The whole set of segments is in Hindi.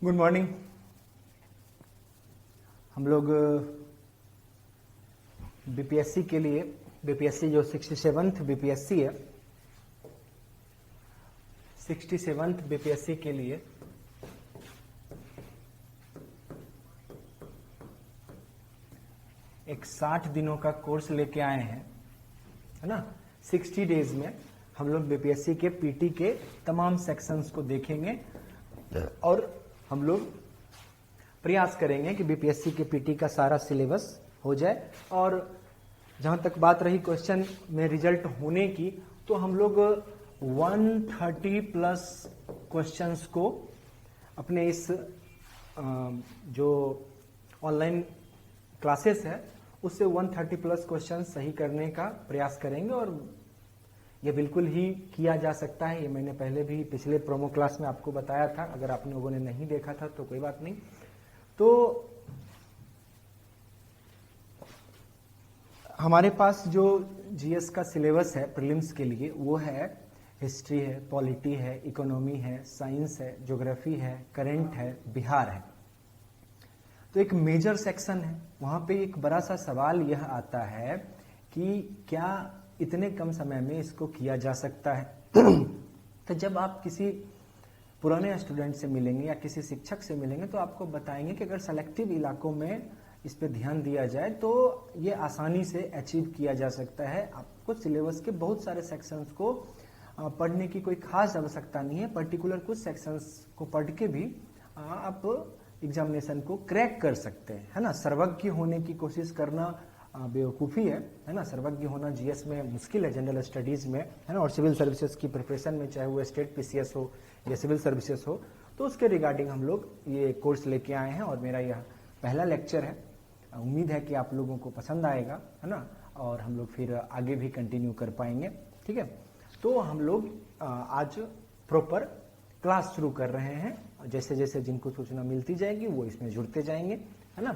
Good morning. हम लोग बीपीएससी के लिए, बीपीएससी जो 67th बीपीएससी है, 67th बीपीएससी के लिए एक 60 दिनों का कोर्स लेके आए हैं, है ना। 60 डेज में हम लोग बीपीएससी के पीटी के तमाम सेक्शंस को देखेंगे और हम लोग प्रयास करेंगे कि बीपीएससी के पीटी का सारा सिलेबस हो जाए। और जहां तक बात रही क्वेश्चन में रिजल्ट होने की, तो हम लोग 130 प्लस क्वेश्चंस को अपने इस जो ऑनलाइन क्लासेस है उससे 130 प्लस क्वेश्चन सही करने का प्रयास करेंगे। और ये बिल्कुल ही किया जा सकता है, ये मैंने पहले भी पिछले प्रोमो क्लास में आपको बताया था। अगर आप लोगों ने नहीं देखा था तो कोई बात नहीं। तो हमारे पास जो जीएस का सिलेबस है प्रीलिम्स के लिए, वो है हिस्ट्री है, पॉलिटी है, इकोनॉमी है, साइंस है, ज्योग्राफी है, करंट है, बिहार है। तो एक मेजर सेक्शन है, वहां पे एक बड़ा सा सवाल यह आता है कि क्या इतने कम समय में इसको किया जा सकता है। तो जब आप किसी पुराने स्टूडेंट से मिलेंगे या किसी शिक्षक से मिलेंगे तो आपको बताएंगे कि अगर सेलेक्टिव इलाकों में इस पे ध्यान दिया जाए तो ये आसानी से अचीव किया जा सकता है। आपको सिलेबस के बहुत सारे सेक्शंस को पढ़ने की कोई खास आवश्यकता नहीं है। पर्टिकुलर कुछ सेक्शंस को पढ़ के भी आप एग्जामिनेशन को क्रैक कर सकते हैं, है ना। सर्वज्ञ होने की कोशिश करना बेवकूफ़ी है ना। सर्वज्ञ होना जीएस में मुश्किल है, जनरल स्टडीज में, है ना। और सिविल सर्विसेज की प्रिपरेशन में, चाहे वो स्टेट पीसीएस हो या सिविल सर्विसेज हो, तो उसके रिगार्डिंग हम लोग ये कोर्स लेके आए हैं। और मेरा यह पहला लेक्चर है। उम्मीद है कि आप लोगों को पसंद आएगा, है ना। और हम लोग फिर आगे भी कंटिन्यू कर पाएंगे, ठीक है। तो हम लोग आज प्रॉपर क्लास शुरू कर रहे हैं। जैसे जैसे जिनको सूचना मिलती जाएगी वो इसमें जुड़ते जाएंगे, है ना।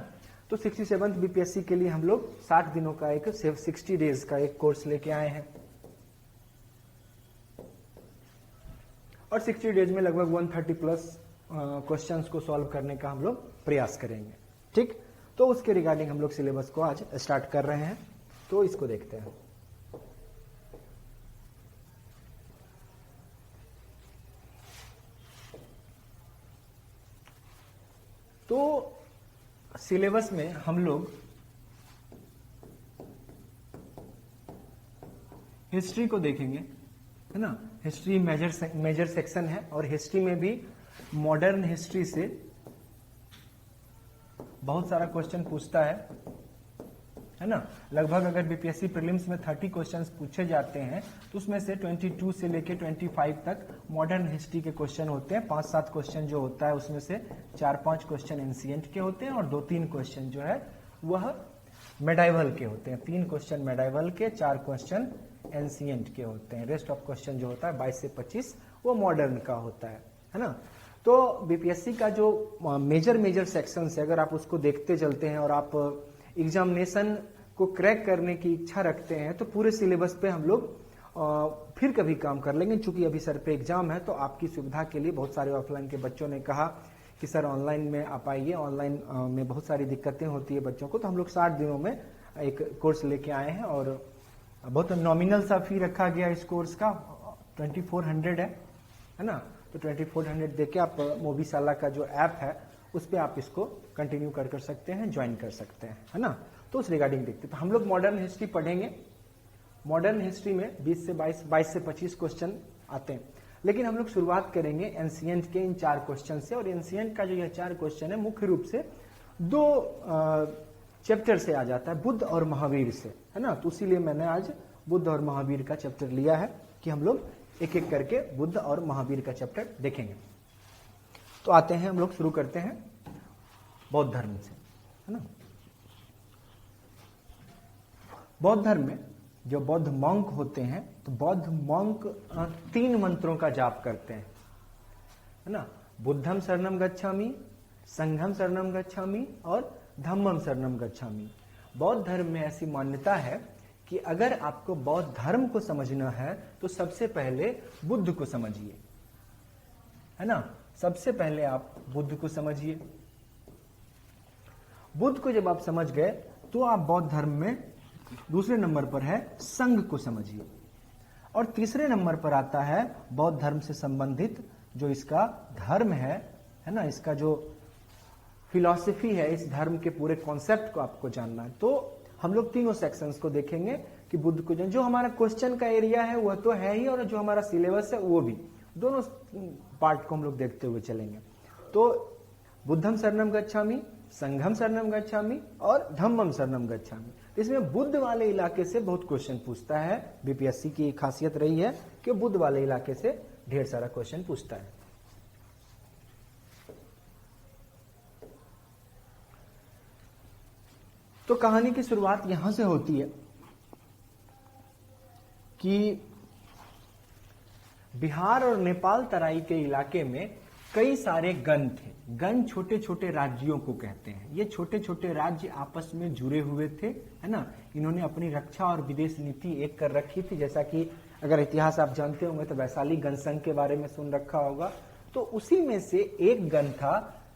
तो 67th बीपीएससी के लिए हम लोग 60 दिनों का एक 60 डेज का एक कोर्स लेके आए हैं। और 60 डेज में लगभग 130 प्लस क्वेश्चंस को सॉल्व करने का हम लोग प्रयास करेंगे, ठीक। तो उसके रिगार्डिंग हम लोग सिलेबस को आज स्टार्ट कर रहे हैं। तो इसको देखते हैं। तो सिलेबस में हम लोग हिस्ट्री को देखेंगे, है ना। हिस्ट्री मेजर सेक्शन है और हिस्ट्री में भी मॉडर्न हिस्ट्री से बहुत सारा क्वेश्चन पूछता है ना। लगभग अगर बीपीएससी प्रीलिम्स में 30 क्वेश्चंस पूछे जाते हैं तो उसमें से 22 से लेके 25 तक मॉडर्न हिस्ट्री के क्वेश्चन होते हैं। 5-7 क्वेश्चन जो होता है उसमें से 4-5 क्वेश्चन एंशिएंट के होते हैं और 2-3 क्वेश्चन जो है वह मेडाइवल के होते हैं। 3 क्वेश्चन मेडाइवल के, 4 क्वेश्चन एंशिएंट के होते हैं। रेस्ट ऑफ क्वेश्चन जो होता है 22 से 25 वो मॉडर्न का होता है ना। तो बीपीएससी का जो मेजर सेक्शन है, अगर आप उसको देखते चलते हैं और आप एग्जामिनेशन को क्रैक करने की इच्छा रखते हैं तो पूरे सिलेबस पे हम लोग फिर कभी काम कर लेंगे। चूंकि अभी सर पे एग्जाम है तो आपकी सुविधा के लिए बहुत सारे ऑफलाइन के बच्चों ने कहा कि सर ऑनलाइन में आप आइए, ऑनलाइन में बहुत सारी दिक्कतें होती है बच्चों को। तो हम लोग 60 दिनों में एक कोर्स लेके आए हैं और बहुत नॉमिनल सा फी रखा गया इस कोर्स का, 2400 है ना। तो 2400 देके आप मोबीशाला का जो ऐप है उस पर आप इसको कंटिन्यू कर सकते हैं, ज्वाइन कर सकते हैं, है ना। तो उस रिगार्डिंग देखते हैं। तो हम लोग मॉडर्न हिस्ट्री पढ़ेंगे। मॉडर्न हिस्ट्री में 20 से 22 से 25 क्वेश्चन आते हैं, लेकिन हम लोग शुरुआत करेंगे एंशिएंट के इन 4 क्वेश्चन से। और एंशिएंट का जो यह 4 क्वेश्चन है मुख्य रूप से 2 चैप्टर से आ जाता है, बुद्ध और महावीर से, है ना। तो इसीलिए मैंने आज बुद्ध और महावीर का चैप्टर लिया है कि हम लोग एक एक करके बुद्ध और महावीर का चैप्टर देखेंगे। तो आते हैं, हम लोग शुरू करते हैं बौद्ध धर्म से, है ना। बौद्ध धर्म में जो बौद्ध मॉन्क होते हैं, तो बौद्ध मॉन्क 3 मंत्रों का जाप करते हैं, है ना। बुद्धम शरणम गच्छामि, संघम शरणम गच्छामि और धम्मम शरणम गच्छामि। बौद्ध धर्म में ऐसी मान्यता है कि अगर आपको बौद्ध धर्म को समझना है तो सबसे पहले बुद्ध को समझिए, है ना। सबसे पहले आप बुद्ध को समझिए। बुद्ध को जब आप समझ गए तो आप बौद्ध धर्म में दूसरे नंबर पर है संघ को समझिए, और तीसरे नंबर पर आता है बौद्ध धर्म से संबंधित जो इसका धर्म है ना, इसका जो फिलॉसफी है, इस धर्म के पूरे कॉन्सेप्ट को आपको जानना है। तो हम लोग तीनों सेक्शंस को देखेंगे कि बुद्ध को जो हमारा क्वेश्चन का एरिया है वह तो है ही, और जो हमारा सिलेबस है वो भी, दोनों पार्ट को हम लोग देखते हुए चलेंगे। तो बुद्धम शरणम गच्छामि, संघम शरणम गच्छामि और धम्मम शरणम गच्छामि। इसमें बुद्ध वाले इलाके से बहुत क्वेश्चन पूछता है। बीपीएससी की खासियत रही है कि बुद्ध वाले इलाके से ढेर सारा क्वेश्चन पूछता है। तो कहानी की शुरुआत यहां से होती है कि बिहार और नेपाल तराई के इलाके में कई सारे गण थे। गण छोटे छोटे राज्यों को कहते हैं। ये छोटे छोटे राज्य आपस में जुड़े हुए थे, है ना। इन्होंने अपनी रक्षा और विदेश नीति एक कर रखी थी। जैसा कि अगर इतिहास आप जानते होंगे तो वैशाली गण संघ के बारे में सुन रखा होगा। तो उसी में से एक गण था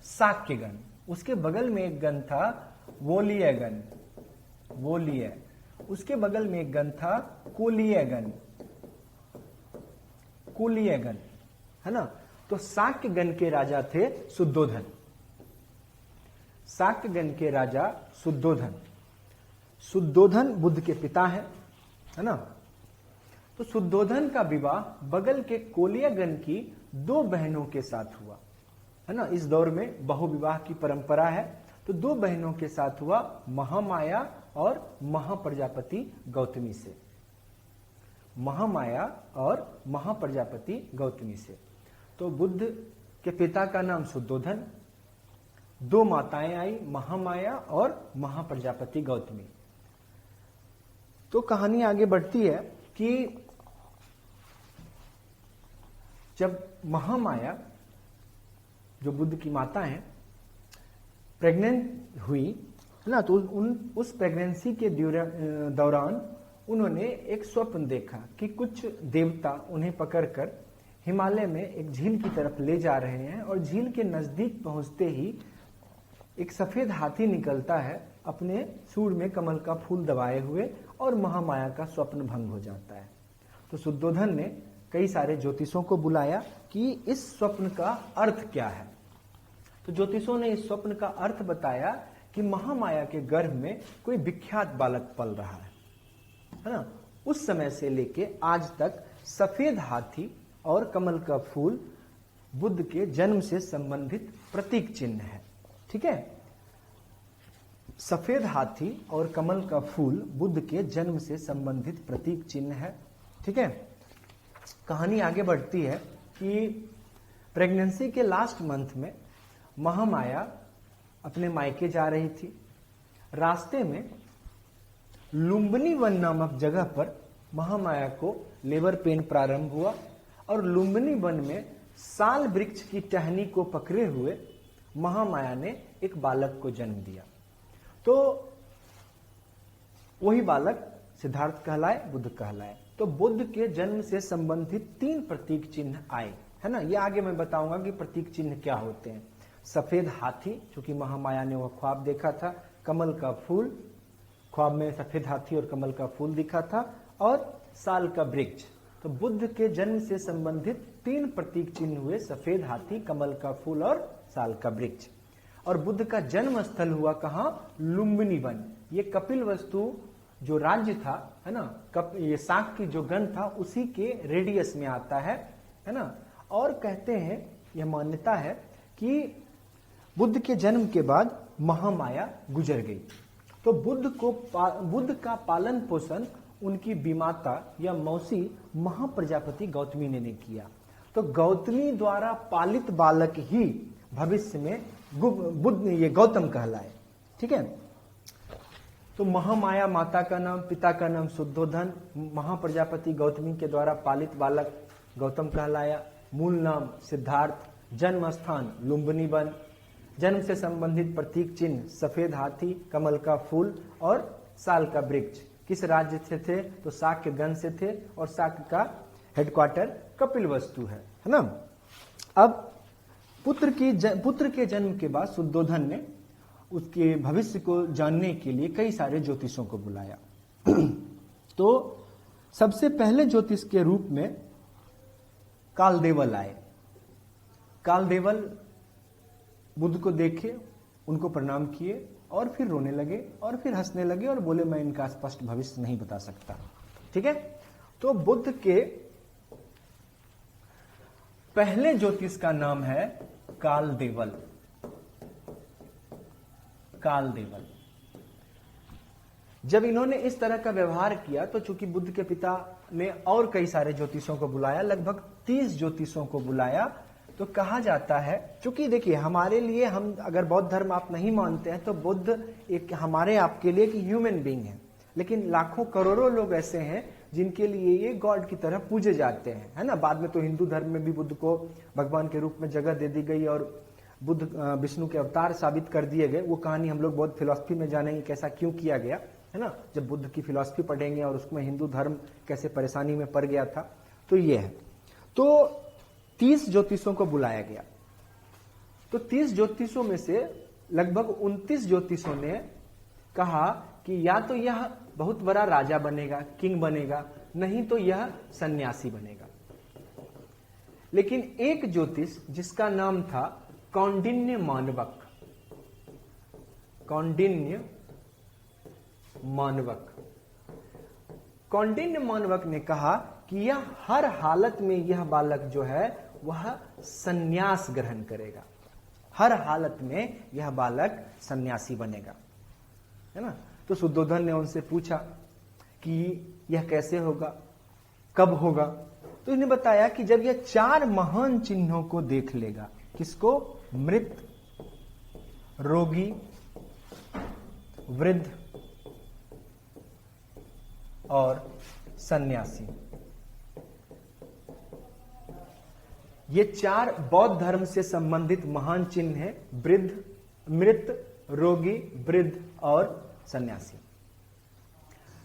शाक्य गण, उसके बगल में एक गण था वोलीय गण, वोलीय, उसके बगल में एक गण था कुलीय गण, कुलीय गण, है ना। तो शाक्य गण के राजा थे शुद्धोधन, शाक्य गण के राजा शुद्धोधन। शुद्धोधन बुद्ध के पिता है ना। तो शुद्धोधन का विवाह बगल के कोलीय गण की दो बहनों के साथ हुआ, है ना। इस दौर में बहुविवाह की परंपरा है। तो दो बहनों के साथ हुआ, महामाया और महाप्रजापति गौतमी से, महामाया और महाप्रजापति गौतमी से। तो बुद्ध के पिता का नाम शुद्धोधन, दो माताएं आई, महामाया और महाप्रजापति गौतमी। तो कहानी आगे बढ़ती है कि जब महामाया जो बुद्ध की माता है प्रेग्नेंट हुई, है ना, तो उस प्रेगनेंसी के दौरान उन्होंने एक स्वप्न देखा कि कुछ देवता उन्हें पकड़कर हिमालय में एक झील की तरफ ले जा रहे हैं, और झील के नजदीक पहुंचते ही एक सफेद हाथी निकलता है अपने सूंड में कमल का फूल दबाए हुए, और महामाया का स्वप्न भंग हो जाता है। तो शुद्धोधन ने कई सारे ज्योतिषों को बुलाया कि इस स्वप्न का अर्थ क्या है। तो ज्योतिषों ने इस स्वप्न का अर्थ बताया कि महामाया के गर्भ में कोई विख्यात बालक पल रहा है ना। उस समय से लेके आज तक सफेद हाथी और कमल का फूल बुद्ध के जन्म से संबंधित प्रतीक चिन्ह है। ठीक है, सफेद हाथी और कमल का फूल बुद्ध के जन्म से संबंधित प्रतीक चिन्ह है। ठीक है, कहानी आगे बढ़ती है कि प्रेगनेंसी के लास्ट मंथ में महामाया अपने मायके जा रही थी। रास्ते में लुम्बिनी वन नामक जगह पर महामाया को लेबर पेन प्रारंभ हुआ, और लुम्बिनी वन में साल वृक्ष की टहनी को पकड़े हुए महामाया ने एक बालक को जन्म दिया। तो वही बालक सिद्धार्थ कहलाए, बुद्ध कहलाए। तो बुद्ध के जन्म से संबंधित 3 प्रतीक चिन्ह आए, है ना। ये आगे मैं बताऊंगा कि प्रतीक चिन्ह क्या होते हैं। सफेद हाथी, चूंकि महामाया ने वह ख्वाब देखा था, कमल का फूल, ख्वाब में सफेद हाथी और कमल का फूल दिखा था, और साल का वृक्ष। तो बुद्ध के जन्म से संबंधित 3 प्रतीक चिन्ह हुए, सफेद हाथी, कमल का फूल और साल का वृक्ष। और बुद्ध का जन्म स्थल हुआ कहां? लुम्बिनी वन। ये कपिल वस्तु जो राज्य था, है ना, ये शाक की जो गण था उसी के रेडियस में आता है ना। और कहते हैं, यह मान्यता है कि बुद्ध के जन्म के बाद महामाया गुजर गई। तो बुद्ध का पालन पोषण उनकी बीमाता या मौसी महाप्रजापति गौतमी ने किया। तो गौतमी द्वारा पालित बालक ही भविष्य में बुद्ध ये गौतम कहलाए। ठीक है, तो महामाया माता का नाम, पिता का नाम शुद्धोधन, महाप्रजापति गौतमी के द्वारा पालित बालक गौतम कहलाया। मूल नाम सिद्धार्थ, जन्म स्थान लुम्बिनी वन, जन्म से संबंधित प्रतीक चिन्ह सफेद हाथी, कमल का फूल और साल का वृक्ष। किस राज्य से थे? तो शाक्य गण से थे, और शाक्य का हेडक्वार्टर कपिल वस्तु है ना। अब पुत्र के जन्म के बाद शुद्धोधन ने उसके भविष्य को जानने के लिए कई सारे ज्योतिषों को बुलाया। तो सबसे पहले ज्योतिष के रूप में कालदेवल आए। कालदेवल बुद्ध को देखे, उनको प्रणाम किए और फिर रोने लगे और फिर हंसने लगे और बोले मैं इनका स्पष्ट भविष्य नहीं बता सकता। ठीक है, तो बुद्ध के पहले ज्योतिष का नाम है कालदेवल। कालदेवल। जब इन्होंने इस तरह का व्यवहार किया तो चूंकि बुद्ध के पिता ने और कई सारे ज्योतिषों को बुलाया, लगभग 30 ज्योतिषों को बुलाया, तो कहा जाता है, चूंकि देखिए हमारे लिए, हम अगर बौद्ध धर्म आप नहीं मानते हैं तो बुद्ध एक हमारे आपके लिए एक ह्यूमन बीइंग है, लेकिन लाखों करोड़ों लोग ऐसे हैं जिनके लिए ये गॉड की तरह पूजे जाते हैं, है ना। बाद में तो हिंदू धर्म में भी बुद्ध को भगवान के रूप में जगह दे दी गई और बुद्ध विष्णु के अवतार साबित कर दिए गए। वो कहानी हम लोग बहुत फिलॉसफी में जानेंगे कैसा क्यों किया गया, है ना। जब बुद्ध की फिलॉसफी पढ़ेंगे और उसमें हिंदू धर्म कैसे परेशानी में पड़ गया था, तो ये है। तो 30 ज्योतिषों को बुलाया गया। तो 30 ज्योतिषों में से लगभग 29 ज्योतिषों ने कहा कि या तो यह बहुत बड़ा राजा बनेगा, किंग बनेगा, नहीं तो यह सन्यासी बनेगा। लेकिन एक ज्योतिष जिसका नाम था कौंडिन्य मानवक, कौंडिन्य मानवक, कौंडिन्य मानवक ने कहा कि यह हर हालत में यह बालक जो है वह सन्यास ग्रहण करेगा, हर हालत में यह बालक सन्यासी बनेगा, है ना। तो शुद्धोधन ने उनसे पूछा कि यह कैसे होगा, कब होगा, तो इन्हें बताया कि जब यह 4 महान चिन्हों को देख लेगा। किसको? मृत, रोगी, वृद्ध और सन्यासी। ये 4 बौद्ध धर्म से संबंधित महान चिन्ह हैं, वृद्ध, मृत, रोगी, वृद्ध और सन्यासी।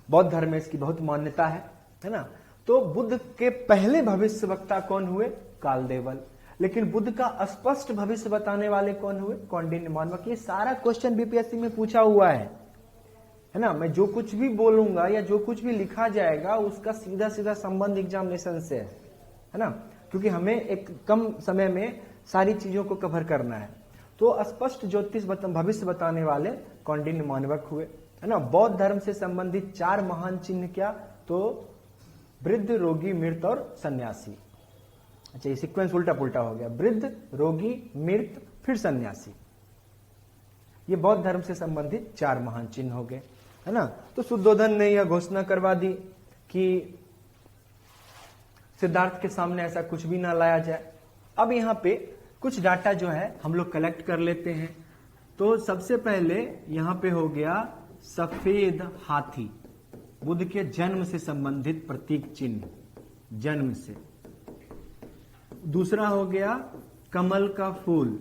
बौद्ध धर्म में इसकी बहुत मान्यता है ना। तो बुद्ध के पहले भविष्यवक्ता कौन हुए? कालदेवल। लेकिन बुद्ध का स्पष्ट भविष्य बताने वाले कौन हुए? कौंडिन्य मानवक। ये सारा क्वेश्चन बीपीएससी में पूछा हुआ है ना। मैं जो कुछ भी बोलूंगा या जो कुछ भी लिखा जाएगा उसका सीधा सीधा संबंध एग्जामिनेशन से है ना, क्योंकि हमें एक कम समय में सारी चीजों को कवर करना है। तो स्पष्ट ज्योतिष भविष्य बताने वाले कौंडिन्य मानवक हुए, है ना। बौद्ध धर्म से संबंधित 4 महान चिन्ह क्या? तो वृद्ध, रोगी, मृत और सन्यासी। अच्छा, ये सीक्वेंस उल्टा पुल्टा हो गया। वृद्ध, रोगी, मृत, फिर सन्यासी। ये बौद्ध धर्म से संबंधित 4 महान चिन्ह हो गए, है ना। तो शुद्धोधन ने यह घोषणा करवा दी कि सिद्धार्थ के सामने ऐसा कुछ भी ना लाया जाए। अब यहां पे कुछ डाटा जो है हम लोग कलेक्ट कर लेते हैं। तो सबसे पहले यहां पे हो गया सफेद हाथी, बुद्ध के जन्म से संबंधित प्रतीक चिन्ह, जन्म से। दूसरा हो गया कमल का फूल।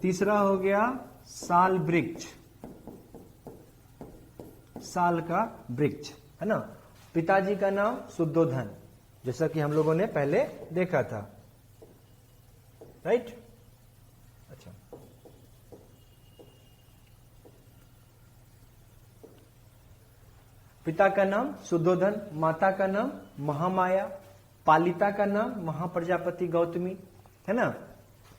तीसरा हो गया साल वृक्ष, साल का वृक्ष, है ना। पिताजी का नाम शुद्धोधन, जैसा कि हम लोगों ने पहले देखा था, राइट। अच्छा, पिता का नाम शुद्धोधन, माता का नाम महामाया, पालिता का नाम महाप्रजापति गौतमी, है ना।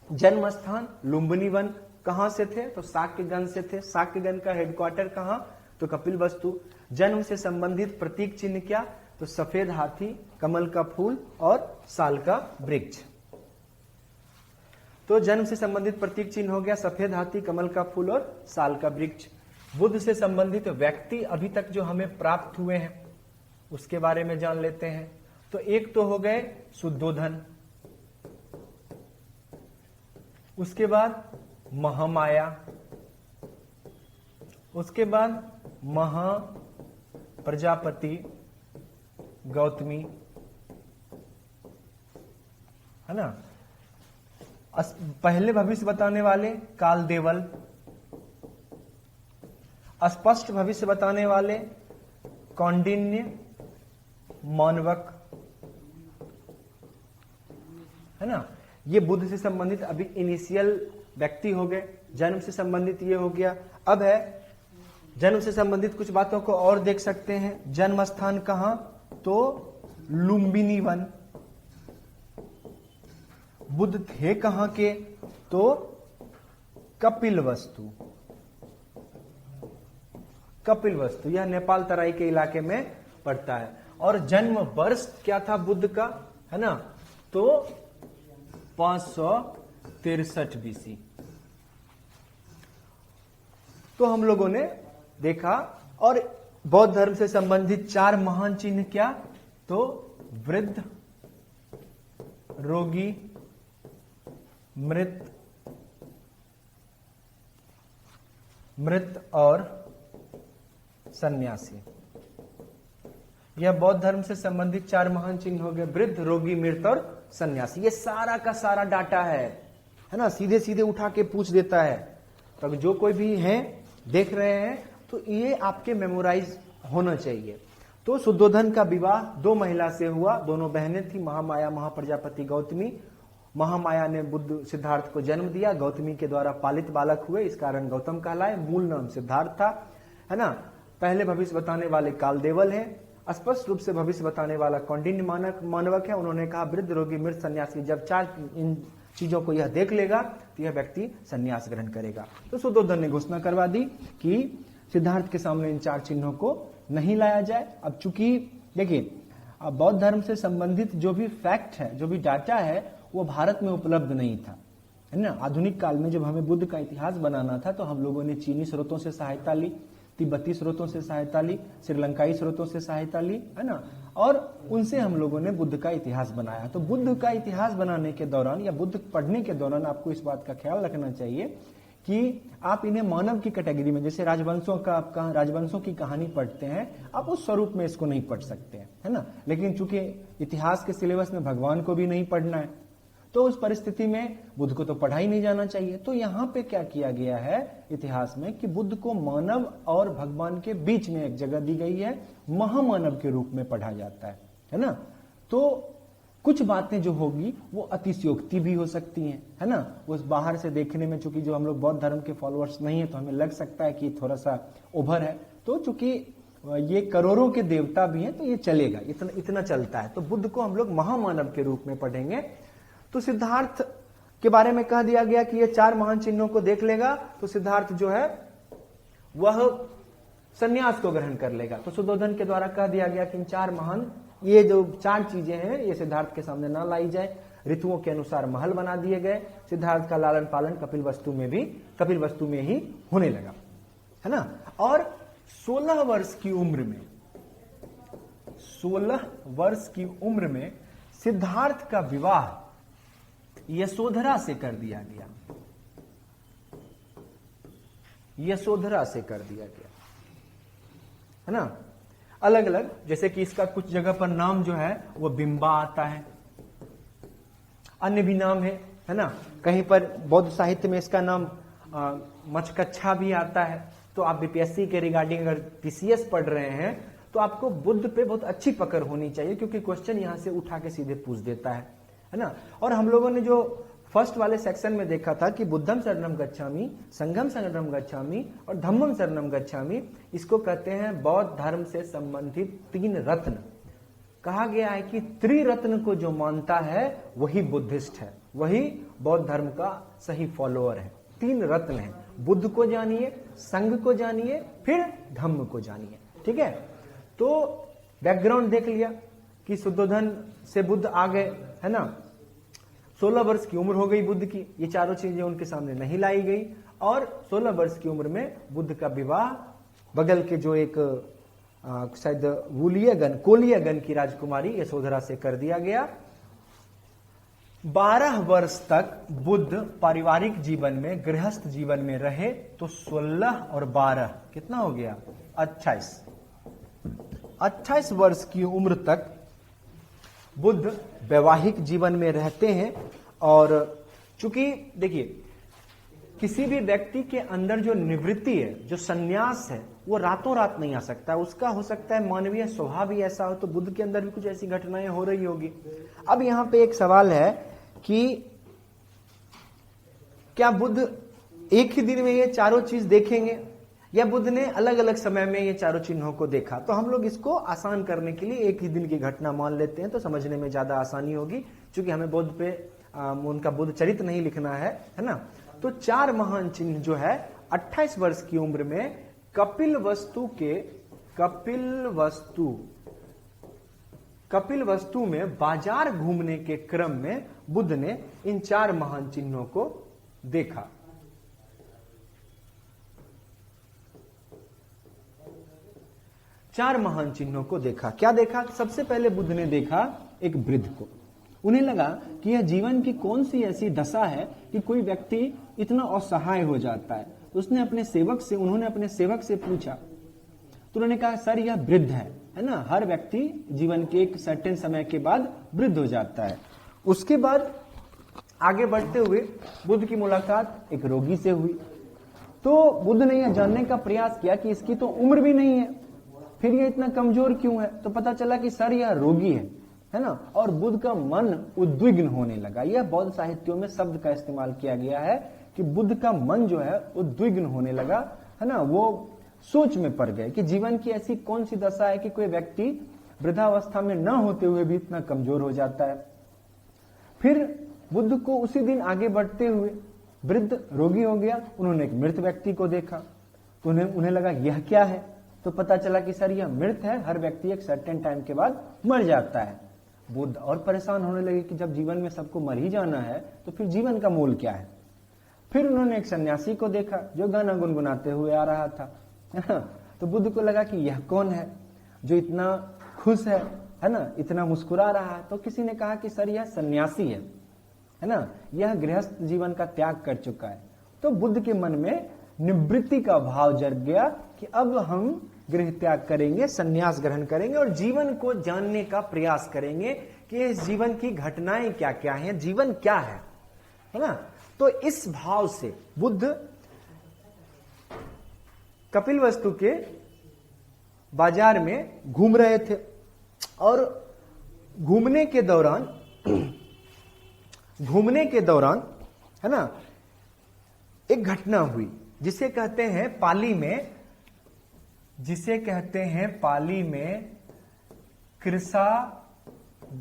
जन्म स्थान लुम्बिनी वन। कहां से थे? तो शाक्यगन से थे। शाक्यगन का हेडक्वार्टर कहां? तो कपिलवस्तु। जन्म से संबंधित प्रतीक चिन्ह क्या? तो सफेद हाथी, कमल का फूल और साल का वृक्ष। तो जन्म से संबंधित प्रतीक चिन्ह हो गया सफेद हाथी, कमल का फूल और साल का वृक्ष। बुद्ध से संबंधित व्यक्ति अभी तक जो हमें प्राप्त हुए हैं उसके बारे में जान लेते हैं। तो एक तो हो गए शुद्धोधन, उसके बाद महामाया, उसके बाद महा प्रजापति गौतमी, है ना। पहले भविष्य बताने वाले कालदेवल, स्पष्ट भविष्य बताने वाले कौंडिन्य मानवक, है ना। ये बुद्ध से संबंधित अभी इनिशियल व्यक्ति हो गए, जन्म से संबंधित ये हो गया। अब है जन्म से संबंधित कुछ बातों को और देख सकते हैं। जन्म स्थान कहां, तो लुम्बिनी वन। बुद्ध थे कहां के, तो कपिलवस्तु। कपिलवस्तु यह नेपाल तराई के इलाके में पड़ता है। और जन्म वर्ष क्या था बुद्ध का, है ना, तो 563 BC। तो हम लोगों ने देखा। और बौद्ध धर्म से संबंधित 4 महान चिन्ह क्या, तो वृद्ध, रोगी, मृत और सन्यासी। यह बौद्ध धर्म से संबंधित 4 महान चिन्ह हो गए, वृद्ध, रोगी, मृत और सन्यासी। ये सारा का सारा डाटा है ना, सीधे सीधे उठा के पूछ देता है। तो जो कोई भी है देख रहे हैं तो ये आपके मेमोराइज होना चाहिए। तो शुद्धोधन का विवाह 2 महिला से हुआ, दोनों बहनें थी, महामाया, महाप्रजापति गौतमी। महामाया ने बुद्ध सिद्धार्थ को जन्म दिया, गौतमी के द्वारा पालित बालक हुए, इस कारण गौतम कहलाए। मूल नाम सिद्धार्थ था, है ना। पहले भविष्य बताने वाले कालदेवल हैं, स्पष्ट रूप से भविष्य बताने वाला कौंडिन्य मानवक है। उन्होंने कहा वृद्ध, रोगी, मृत, सन्यासी। जब 4 इन चीजों को यह देख लेगा तो यह व्यक्ति सन्यास ग्रहण करेगा। तो शुद्धोधन ने घोषणा करवा दी कि सिद्धार्थ के सामने इन 4 चिन्हों को नहीं लाया जाए। अब चूंकि देखिए, अब बौद्ध धर्म से संबंधित जो भी फैक्ट है, जो भी डाटा है, वो भारत में उपलब्ध नहीं था, है ना। आधुनिक काल में जब हमें बुद्ध का इतिहास बनाना था तो हम लोगों ने चीनी स्रोतों से सहायता ली, तिब्बती स्रोतों से सहायता ली, श्रीलंकाई स्रोतों से सहायता ली, है ना। और उनसे हम लोगों ने बुद्ध का इतिहास बनाया। तो बुद्ध का इतिहास बनाने के दौरान या बुद्ध पढ़ने के दौरान आपको इस बात का ख्याल रखना चाहिए कि आप इन्हें मानव की कैटेगरी में, जैसे राजवंशों की कहानी पढ़ते हैं, आप उस स्वरूप में इसको नहीं पढ़ सकते हैं, है ना। लेकिन चूंकि इतिहास के सिलेबस में भगवान को भी नहीं पढ़ना है, तो उस परिस्थिति में बुद्ध को तो पढ़ा ही नहीं जाना चाहिए। तो यहाँ पे क्या किया गया है इतिहास में कि बुद्ध को मानव और भगवान के बीच में एक जगह दी गई है, महामानव के रूप में पढ़ा जाता है ना। तो कुछ बातें जो होगी वो अतिशयोक्ति भी हो सकती हैं, है ना। उस बाहर से देखने में, चूंकि जो हम लोग बौद्ध धर्म के फॉलोअर्स नहीं है, तो हमें लग सकता है कि थोड़ा सा ओवर है। तो चूंकि ये करोड़ों के देवता भी हैं तो ये चलेगा, इतना चलता है। तो बुद्ध को हम लोग महामानव के रूप में पढ़ेंगे। तो सिद्धार्थ के बारे में कह दिया गया कि ये 4 महान चिन्हों को देख लेगा तो सिद्धार्थ जो है वह सन्यास को ग्रहण कर लेगा। तो शुद्धोधन के द्वारा कह दिया गया कि इन 4 महान, ये जो 4 चीजें हैं ये सिद्धार्थ के सामने ना लाई जाए। ऋतुओं के अनुसार महल बना दिए गए। सिद्धार्थ का लालन पालन कपिलवस्तु में ही होने लगा, है ना। और 16 वर्ष की उम्र में सिद्धार्थ का विवाह यशोधरा से कर दिया गया। है ना। अलग अलग, जैसे कि इसका कुछ जगह पर नाम जो है वो बिंबा आता है, अन्य भी नाम है ना। कहीं पर बौद्ध साहित्य में इसका नाम मचकच्छा भी आता है। तो आप बीपीएससी के रिगार्डिंग अगर पीसीएस पढ़ रहे हैं तो आपको बुद्ध पे बहुत अच्छी पकड़ होनी चाहिए, क्योंकि क्वेश्चन यहां से उठा के सीधे पूछ देता है ना। और हम लोगों ने जो फर्स्ट वाले सेक्शन में देखा था कि बुद्धम शरणम गच्छामि, संघम शरणम गच्छामि और धम्मम शरणम गच्छामि, इसको कहते हैं बौद्ध धर्म से संबंधित 3 रत्न। कहा गया है कि त्रिरत्न को जो मानता है वही बुद्धिस्ट है, वही बौद्ध धर्म का सही फॉलोअर है। 3 रत्न है, बुद्ध को जानिए, संघ को जानिए, फिर धम्म को जानिए। ठीक है। तो बैकग्राउंड देख लिया कि शुद्धोधन से बुद्ध आ गए, है ना। 16 वर्ष की उम्र हो गई बुद्ध की, ये चारों चीजें उनके सामने नहीं लाई गई। और 16 वर्ष की उम्र में बुद्ध का विवाह बगल के जो एक शायद कोलियगन की राजकुमारी यशोधरा से कर दिया गया। 12 वर्ष तक बुद्ध पारिवारिक जीवन में, गृहस्थ जीवन में रहे। तो 16 और 12 कितना हो गया, 28 वर्ष की उम्र तक बुद्ध वैवाहिक जीवन में रहते हैं। और चूंकि देखिए, किसी भी व्यक्ति के अंदर जो निवृत्ति है, जो सन्यास है, वो रातों रात नहीं आ सकता। उसका हो सकता है मानवीय स्वभाव ही ऐसा हो। तो बुद्ध के अंदर भी कुछ ऐसी घटनाएं हो रही होगी। अब यहाँ पे एक सवाल है कि क्या बुद्ध एक ही दिन में ये चारों चीज देखेंगे या बुद्ध ने अलग अलग समय में ये चारों चिन्हों को देखा। तो हम लोग इसको आसान करने के लिए एक ही दिन की घटना मान लेते हैं, तो समझने में ज्यादा आसानी होगी, क्योंकि हमें बुद्ध पे उनका बुद्ध चरित्र नहीं लिखना है ना। तो 4 महान चिन्ह जो है 28 वर्ष की उम्र में कपिल वस्तु में बाजार घूमने के क्रम में बुद्ध ने इन 4 महान चिन्हों को देखा। चार महान चिन्हों को देखा। क्या देखा? सबसे पहले बुद्ध ने देखा एक वृद्ध को। उन्हें लगा कि यह जीवन की कौन सी ऐसी दशा है कि कोई व्यक्ति इतना असहाय हो जाता है। उन्होंने अपने सेवक से पूछा, तो उन्होंने कहा सर यह वृद्ध है ना। हर व्यक्ति जीवन के एक सर्टेन समय के बाद वृद्ध हो जाता है। उसके बाद आगे बढ़ते हुए बुद्ध की मुलाकात एक रोगी से हुई। तो बुद्ध ने यह जानने का प्रयास किया कि इसकी तो उम्र भी नहीं है, फिर ये इतना कमजोर क्यों है। तो पता चला कि सर यह रोगी है ना। और बुद्ध का मन उद्विग्न होने लगा। यह बौद्ध साहित्यों में शब्द का इस्तेमाल किया गया है कि बुद्ध का मन जो है उद्विग्न होने लगा, है ना। वो सोच में पड़ गए कि जीवन की ऐसी कौन सी दशा है कि कोई व्यक्ति वृद्धावस्था में न होते हुए भी इतना कमजोर हो जाता है। फिर बुद्ध को उसी दिन आगे बढ़ते हुए वृद्ध रोगी हो गया। उन्होंने एक मृत व्यक्ति को देखा, तो उन्हें लगा यह क्या है। तो पता चला कि सर यह मृत है, हर व्यक्ति एक सर्टेन टाइम के बाद मर जाता है। बुद्ध और परेशान होने लगे कि जब जीवन में सबको मर ही जाना है तो फिर जीवन का मूल क्या है। फिर उन्होंने एक सन्यासी को देखा जो गाना गुनगुनाते हुए आ रहा था। तो बुद्ध को लगा कि यह कौन है जो इतना खुश है ना, इतना मुस्कुरा रहा है। तो किसी ने कहा कि सर यह सन्यासी है ना, यह गृहस्थ जीवन का त्याग कर चुका है। तो बुद्ध के मन में निवृत्ति का भाव जग गया कि अब हम गृह त्याग करेंगे, संन्यास ग्रहण करेंगे और जीवन को जानने का प्रयास करेंगे कि इस जीवन की घटनाएं क्या क्या हैं, जीवन क्या है ना। तो इस भाव से बुद्ध कपिलवस्तु के बाजार में घूम रहे थे और घूमने के दौरान है ना एक घटना हुई जिसे कहते हैं पाली में कृसा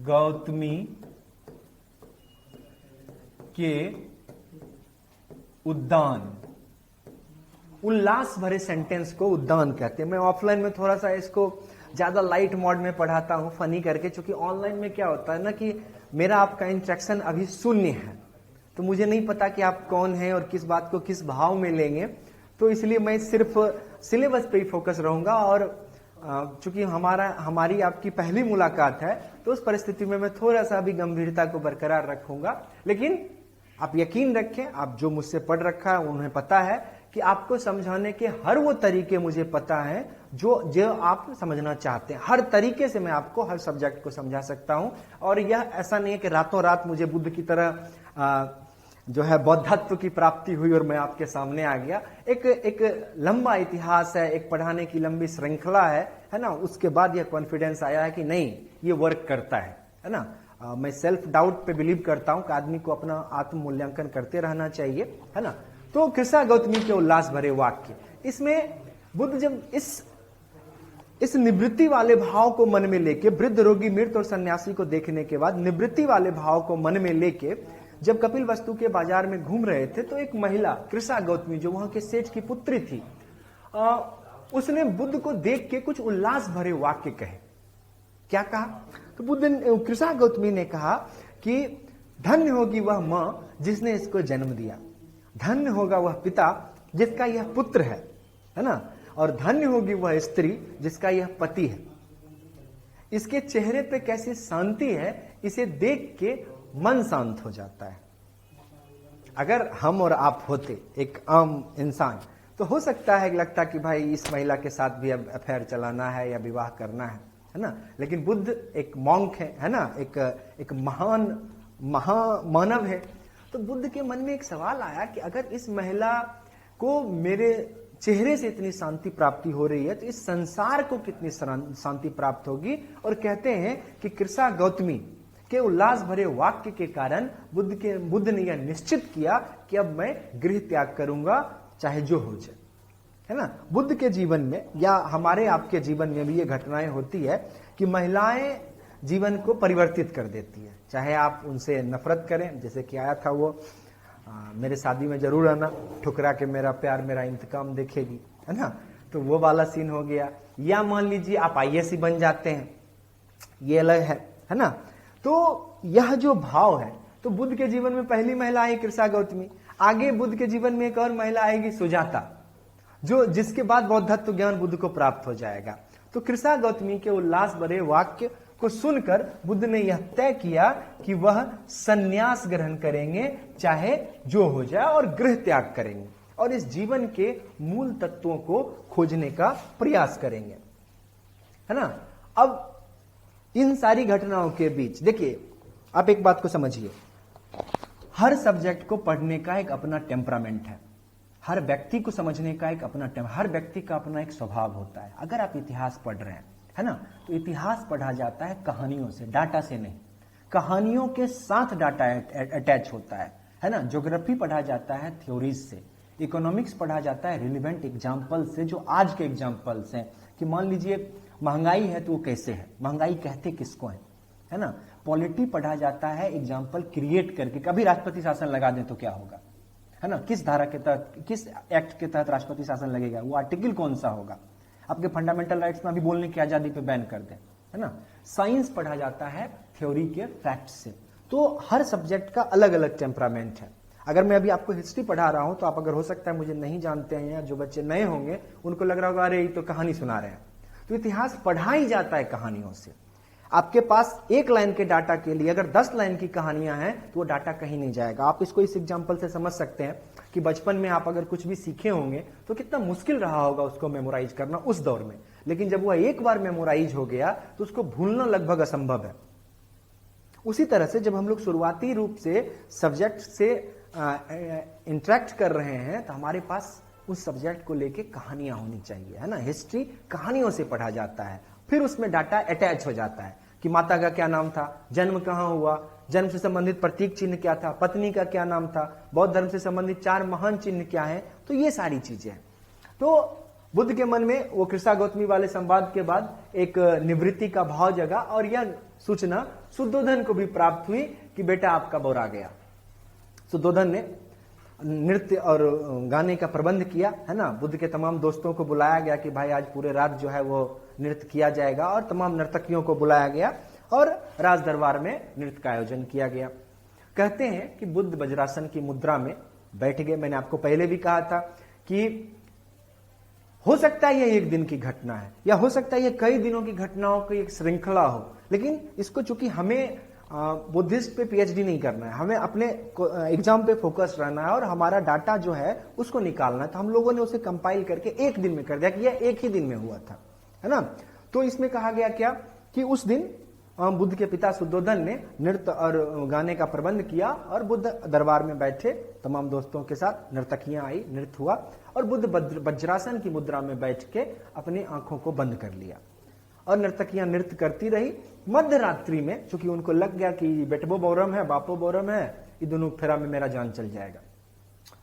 गौतमी के उद्यान। उल्लास भरे सेंटेंस को उद्यान कहते हैं। मैं ऑफलाइन में थोड़ा सा इसको ज्यादा लाइट मोड में पढ़ाता हूं, फनी करके, क्योंकि ऑनलाइन में क्या होता है ना कि मेरा आपका इंटरेक्शन अभी शून्य है, तो मुझे नहीं पता कि आप कौन हैं और किस बात को किस भाव में लेंगे। तो इसलिए मैं सिर्फ सिलेबस पे ही फोकस रहूंगा। और चूंकि हमारी आपकी पहली मुलाकात है तो उस परिस्थिति में मैं थोड़ा सा भी गंभीरता को बरकरार रखूंगा। लेकिन आप यकीन रखें, आप जो मुझसे पढ़ रखा है उन्हें पता है कि आपको समझाने के हर वो तरीके मुझे पता है जो आप समझना चाहते हैं। हर तरीके से मैं आपको हर सब्जेक्ट को समझा सकता हूं। और यह ऐसा नहीं है कि रातों रात मुझे बुद्ध की तरह जो है बौद्धत्व की प्राप्ति हुई और मैं आपके सामने आ गया। एक लंबा इतिहास है, एक पढ़ाने की लंबी श्रृंखला है ना। उसके बाद यह कॉन्फिडेंस आया है कि नहीं ये वर्क करता है ना। मैं सेल्फ डाउट पे बिलीव करता हूं कि आदमी को अपना आत्म मूल्यांकन करते रहना चाहिए, है ना। तो कृष्णा गौतमी के उल्लास भरे वाक्य, इसमें बुद्ध जब इस निवृत्ति वाले भाव को मन में लेके, वृद्ध रोगी मृत और सन्यासी को देखने के बाद निवृत्ति वाले भाव को मन में लेके जब कपिलवस्तु के बाजार में घूम रहे थे, तो एक महिला कृष्णा गौतमी जो वहां के सेठ की पुत्री थी, उसने बुद्ध को देख के कुछ उल्लास भरे वाक्य कहे। क्या कहा? तो बुद्ध कृष्णा गौतमी ने कहा कि धन्य होगी वह मां जिसने इसको जन्म दिया, धन्य होगा वह पिता जिसका यह पुत्र है ना, और धन्य होगी वह स्त्री जिसका यह पति है। इसके चेहरे पे कैसी शांति है, इसे देख के मन शांत हो जाता है। अगर हम और आप होते एक आम इंसान, तो हो सकता है लगता कि भाई इस महिला के साथ भी अब अफेयर चलाना है या विवाह करना है ना। लेकिन बुद्ध एक मॉन्क है ना, एक महान महामानव है। तो बुद्ध के मन में एक सवाल आया कि अगर इस महिला को मेरे चेहरे से इतनी शांति प्राप्ति हो रही है तो इस संसार को कितनी शांति प्राप्त होगी। और कहते हैं कि कृष्णा गौतमी के उल्लास भरे वाक्य के कारण बुद्ध ने यह निश्चित किया कि अब मैं गृह त्याग करूंगा, चाहे जो हो जाए, है ना। बुद्ध के जीवन में या हमारे आपके जीवन में भी ये घटनाएं होती है कि महिलाएं जीवन को परिवर्तित कर देती है। चाहे आप उनसे नफरत करें, जैसे कि आया था वो मेरे शादी में जरूर आना, ठुकरा के मेरा प्यार मेरा इंतकाम देखेगी, है ना, तो वो वाला सीन हो गया। या मान लीजिए आप आईएएस बन जाते हैं, ये अलग है ना। तो यह जो भाव है, तो बुद्ध के जीवन में पहली महिला आई कृषा गौतमी, आगे बुद्ध के जीवन में एक और महिला आएगी सुजाता, जिसके बाद बौद्धत्व ज्ञान बुद्ध को प्राप्त हो जाएगा। तो कृषा गौतमी के उल्लास भरे वाक्य को सुनकर बुद्ध ने यह तय किया कि वह संन्यास ग्रहण करेंगे, चाहे जो हो जाए, और गृह त्याग करेंगे और इस जीवन के मूल तत्वों को खोजने का प्रयास करेंगे, है ना। अब इन सारी घटनाओं के बीच देखिए, आप एक बात को समझिए, हर सब्जेक्ट को पढ़ने का एक अपना टेम्परामेंट है, हर व्यक्ति को समझने का एक अपना हर व्यक्ति का अपना एक स्वभाव होता है। अगर आप इतिहास पढ़ रहे हैं, है ना, तो इतिहास पढ़ा जाता है कहानियों से, डाटा से नहीं। कहानियों के साथ डाटा अटैच होता है ना। ज्योग्राफी पढ़ा जाता है थ्योरीज से, इकोनॉमिक्स पढ़ा जाता है रिलेवेंट एग्जाम्पल से, जो आज के एग्जाम्पल्स हैं कि मान लीजिए महंगाई है तो वो कैसे है, महंगाई कहते किसको है ना। पॉलिटी पढ़ा जाता है एग्जाम्पल क्रिएट करके, कभी राष्ट्रपति शासन लगा दें तो क्या होगा, है ना, किस धारा के तहत, किस एक्ट के तहत राष्ट्रपति शासन लगेगा, वो आर्टिकल कौन सा होगा, आपके फंडामेंटल राइट्स में अभी बोलने की आजादी पे बैन कर दें, है ना। साइंस पढ़ा जाता है थ्योरी के फैक्ट से। तो हर सब्जेक्ट का अलग अलग टेम्परामेंट है। अगर मैं अभी आपको हिस्ट्री पढ़ा रहा हूं तो आप अगर हो सकता है मुझे नहीं जानते हैं, या जो बच्चे नए होंगे उनको लग रहा होगा अरे ये तो कहानी सुना रहे हैं। तो इतिहास पढ़ा ही जाता है कहानियों से। आपके पास एक लाइन के डाटा के लिए अगर 10 लाइन की कहानियां हैं तो वो डाटा कहीं नहीं जाएगा। आप इसको इस एग्जांपल से समझ सकते हैं कि बचपन में आप अगर कुछ भी सीखे होंगे तो कितना मुश्किल रहा होगा उसको मेमोराइज करना उस दौर में, लेकिन जब वह एक बार मेमोराइज हो गया तो उसको भूलना लगभग असंभव है। उसी तरह से जब हम लोग शुरुआती रूप से सब्जेक्ट से इंटरेक्ट कर रहे हैं तो हमारे पास उस सब्जेक्ट को लेके कहानियां होनी चाहिए, है ना। हिस्ट्री कहानियों से पढ़ा जाता है, फिर उसमें डाटा अटैच हो जाता है कि माता का क्या नाम था, जन्म कहां हुआ, जन्म से संबंधित प्रतीक चिन्ह क्या था, पत्नी का क्या नाम था, बौद्ध धर्म से संबंधित 4 महान चिन्ह क्या है। तो ये सारी चीजें हैं। तो बुद्ध के मन में वो कृषा गौतमी वाले संवाद के बाद एक निवृत्ति का भाव जगा और यह सूचना शुद्धोधन को भी प्राप्त हुई कि बेटा आपका बौर आ गया। शुद्धोधन ने नृत्य और गाने का प्रबंध किया, है ना। बुद्ध के तमाम दोस्तों को बुलाया गया कि भाई आज पूरे रात जो है वो नृत्य किया जाएगा, और तमाम नर्तकियों को बुलाया गया और राज दरबार में नृत्य का आयोजन किया गया। कहते हैं कि बुद्ध वज्रासन की मुद्रा में बैठ गए। मैंने आपको पहले भी कहा था कि हो सकता है ये एक दिन की घटना है, या हो सकता है ये कई दिनों की घटनाओं की एक श्रृंखला हो, लेकिन इसको चूंकि हमें बुद्धिस्ट पे पीएचडी नहीं करना है, हमें अपने एग्जाम पे फोकस रहना है और हमारा डाटा जो है उसको निकालना है, तो हम लोगों ने उसे कंपाइल करके एक दिन में कर दिया कि यह एक ही दिन में हुआ था, है ना। तो इसमें कहा गया क्या कि उस दिन बुद्ध के पिता शुद्धोधन ने नृत्य और गाने का प्रबंध किया और बुद्ध दरबार में बैठे तमाम दोस्तों के साथ, नर्तकियां आई, नृत्य हुआ और बुद्ध वज्रासन की मुद्रा में बैठ के अपनी आंखों को बंद कर लिया और नर्तकियां नृत्य करती रही। मध्य रात्रि में चूंकि उनको लग गया कि बेटबो बौरम है, बापो बौरम है, ये दोनों फेरा में मेरा जान चल जाएगा,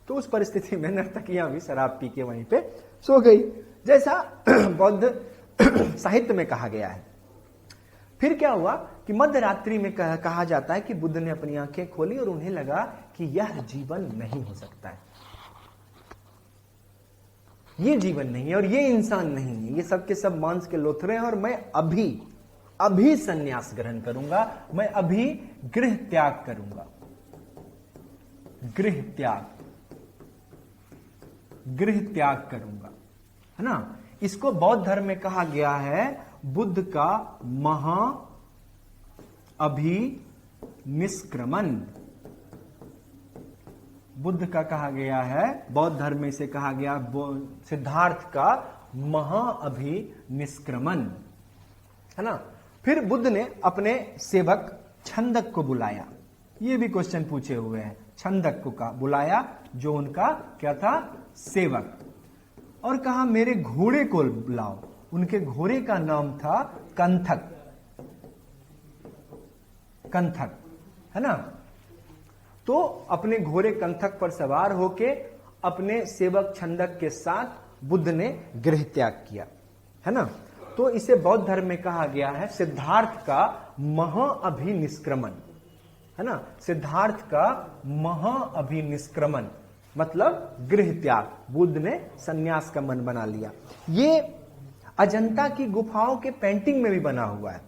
तो उस परिस्थिति में नर्तकियां भी शराब पी के वहीं पे सो गई, जैसा बौद्ध साहित्य में कहा गया है। फिर क्या हुआ कि मध्य रात्रि में कहा जाता है कि बुद्ध ने अपनी आंखें खोली और उन्हें लगा कि यह जीवन नहीं हो सकता है, ये जीवन नहीं है और ये इंसान नहीं है, ये सब के सब मांस के लोथरे हैं और मैं अभी संन्यास ग्रहण करूंगा, मैं अभी गृह त्याग करूंगा। गृह त्याग करूंगा, है ना। इसको बौद्ध धर्म में कहा गया है बुद्ध का महा अभिनिष्क्रमण। बुद्ध का कहा गया है, बौद्ध धर्म में से कहा गया सिद्धार्थ का महा अभिनिष्क्रमण, है ना। फिर बुद्ध ने अपने सेवक छंदक को बुलाया, ये भी क्वेश्चन पूछे हुए हैं, छंदक को का बुलाया जो उनका क्या था, सेवक, और कहा मेरे घोड़े को बुलाओ। उनके घोड़े का नाम था कंथक। कंथक, है ना। तो अपने घोड़े कंथक पर सवार होके अपने सेवक छंदक के साथ बुद्ध ने गृह त्याग किया, है ना। तो इसे बौद्ध धर्म में कहा गया है सिद्धार्थ का महाअभिनिष्क्रमण, है ना। सिद्धार्थ का महाअभिनिष्क्रमण मतलब गृह त्याग, बुद्ध ने सन्यास का मन बना लिया। ये अजंता की गुफाओं के पेंटिंग में भी बना हुआ है।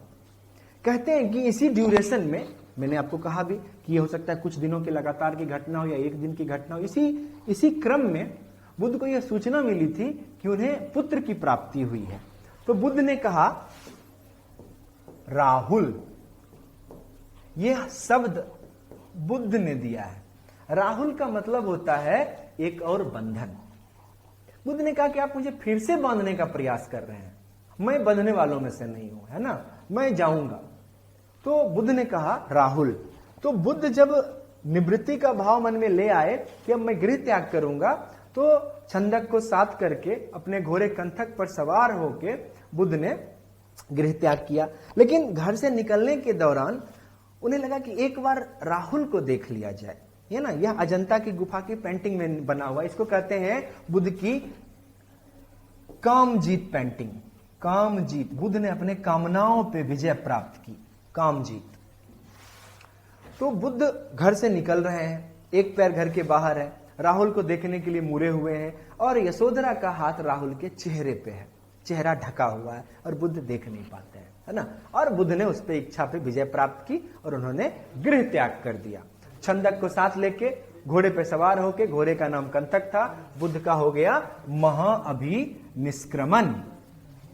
कहते हैं कि इसी ड्यूरेशन में, मैंने आपको कहा भी कि ये हो सकता है कुछ दिनों की लगातार की घटना हो या एक दिन की घटना हो, इसी क्रम में बुद्ध को यह सूचना मिली थी कि उन्हें पुत्र की प्राप्ति हुई है। तो बुद्ध ने कहा राहुल, यह शब्द बुद्ध ने दिया है। राहुल का मतलब होता है एक और बंधन। बुद्ध ने कहा कि आप मुझे फिर से बांधने का प्रयास कर रहे हैं, मैं बंधने वालों में से नहीं हूं, है ना, मैं जाऊंगा। तो बुद्ध ने कहा राहुल। तो बुद्ध जब निवृत्ति का भाव मन में ले आए कि अब मैं गृह त्याग करूंगा, तो छंदक को साथ करके अपने घोड़े कंथक पर सवार होके बुद्ध ने गृह त्याग किया। लेकिन घर से निकलने के दौरान उन्हें लगा कि एक बार राहुल को देख लिया जाए, है ना। यह अजंता की गुफा की पेंटिंग में बना हुआ, इसको कहते हैं बुद्ध की कामजीत पेंटिंग। कामजीत, बुद्ध ने अपने कामनाओं पे विजय प्राप्त की, कामजीत। तो बुद्ध घर से निकल रहे हैं, एक पैर घर के बाहर है, राहुल को देखने के लिए मुड़े हुए हैं और यशोधरा का हाथ राहुल के चेहरे पे है, चेहरा ढका हुआ है और बुद्ध देख नहीं पाते हैं, है ना। और बुद्ध ने उस पे इच्छा पे विजय प्राप्त की और उन्होंने गृह त्याग कर दिया। छंदक को साथ लेके घोड़े पे सवार होके, घोड़े का नाम कंथक था, बुद्ध का हो गया महाअभिनिष्क्रमण,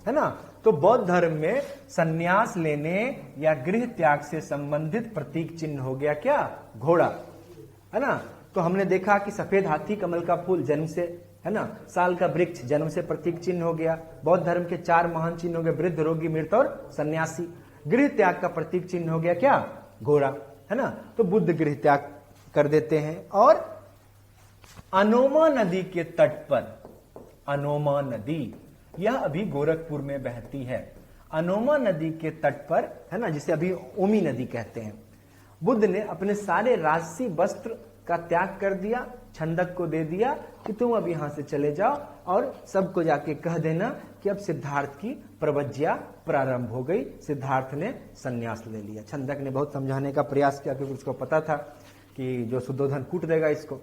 है ना। तो बौद्ध धर्म में सन्यास लेने या गृह त्याग से संबंधित प्रतीक चिन्ह हो गया क्या, घोड़ा, है ना। तो हमने देखा कि सफेद हाथी, कमल का फूल जन्म से, है ना, साल का वृक्ष जन्म से प्रतीक चिन्ह हो गया। बौद्ध धर्म के 4 महान चिन्ह हो गए, वृद्ध, रोगी, मृत और सन्यासी। गृह त्याग का प्रतीक चिन्ह हो गया क्या, घोड़ा, है ना। तो बुद्ध गृह त्याग कर देते हैं और अनोमा नदी के तट पर, अनोमा नदी यह अभी गोरखपुर में बहती है। अनोमा नदी के तट पर, है ना, जिसे अभी ओमी नदी कहते हैं, बुद्ध ने अपने सारे राजसी वस्त्र का त्याग कर दिया, छंदक को दे दिया कि तुम अब यहां से चले जाओ और सबको जाके कह देना कि अब सिद्धार्थ की प्रवज्या प्रारंभ हो गई। सिद्धार्थ ने सन्यास ले लिया। छंदक ने बहुत समझाने का प्रयास किया क्योंकि उसको पता था कि जो शुद्धोधन कूट देगा इसको,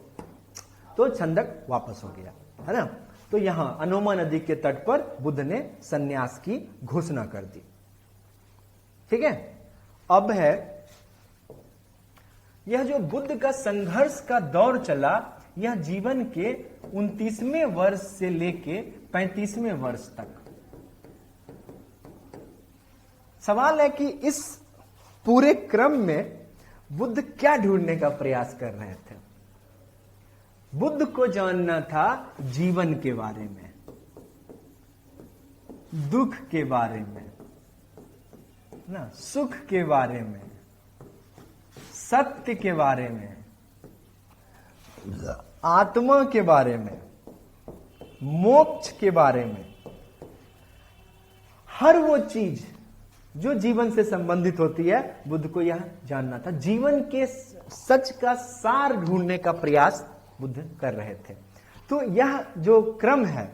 तो छंदक वापस हो गया, है ना। तो यहां अनोमा नदी के तट पर बुद्ध ने सन्यास की घोषणा कर दी। ठीक है, अब है यह जो बुद्ध का संघर्ष का दौर चला, यह जीवन के 29वें वर्ष से लेके 35वें वर्ष तक। सवाल है कि इस पूरे क्रम में बुद्ध क्या ढूंढने का प्रयास कर रहे थे। बुद्ध को जानना था जीवन के बारे में, दुख के बारे में, ना, सुख के बारे में, सत्य के बारे में, आत्मा के बारे में, मोक्ष के बारे में। हर वो चीज जो जीवन से संबंधित होती है, बुद्ध को यह जानना था। जीवन के सच का सार ढूंढने का प्रयास बुद्ध कर रहे थे। तो यह जो क्रम है,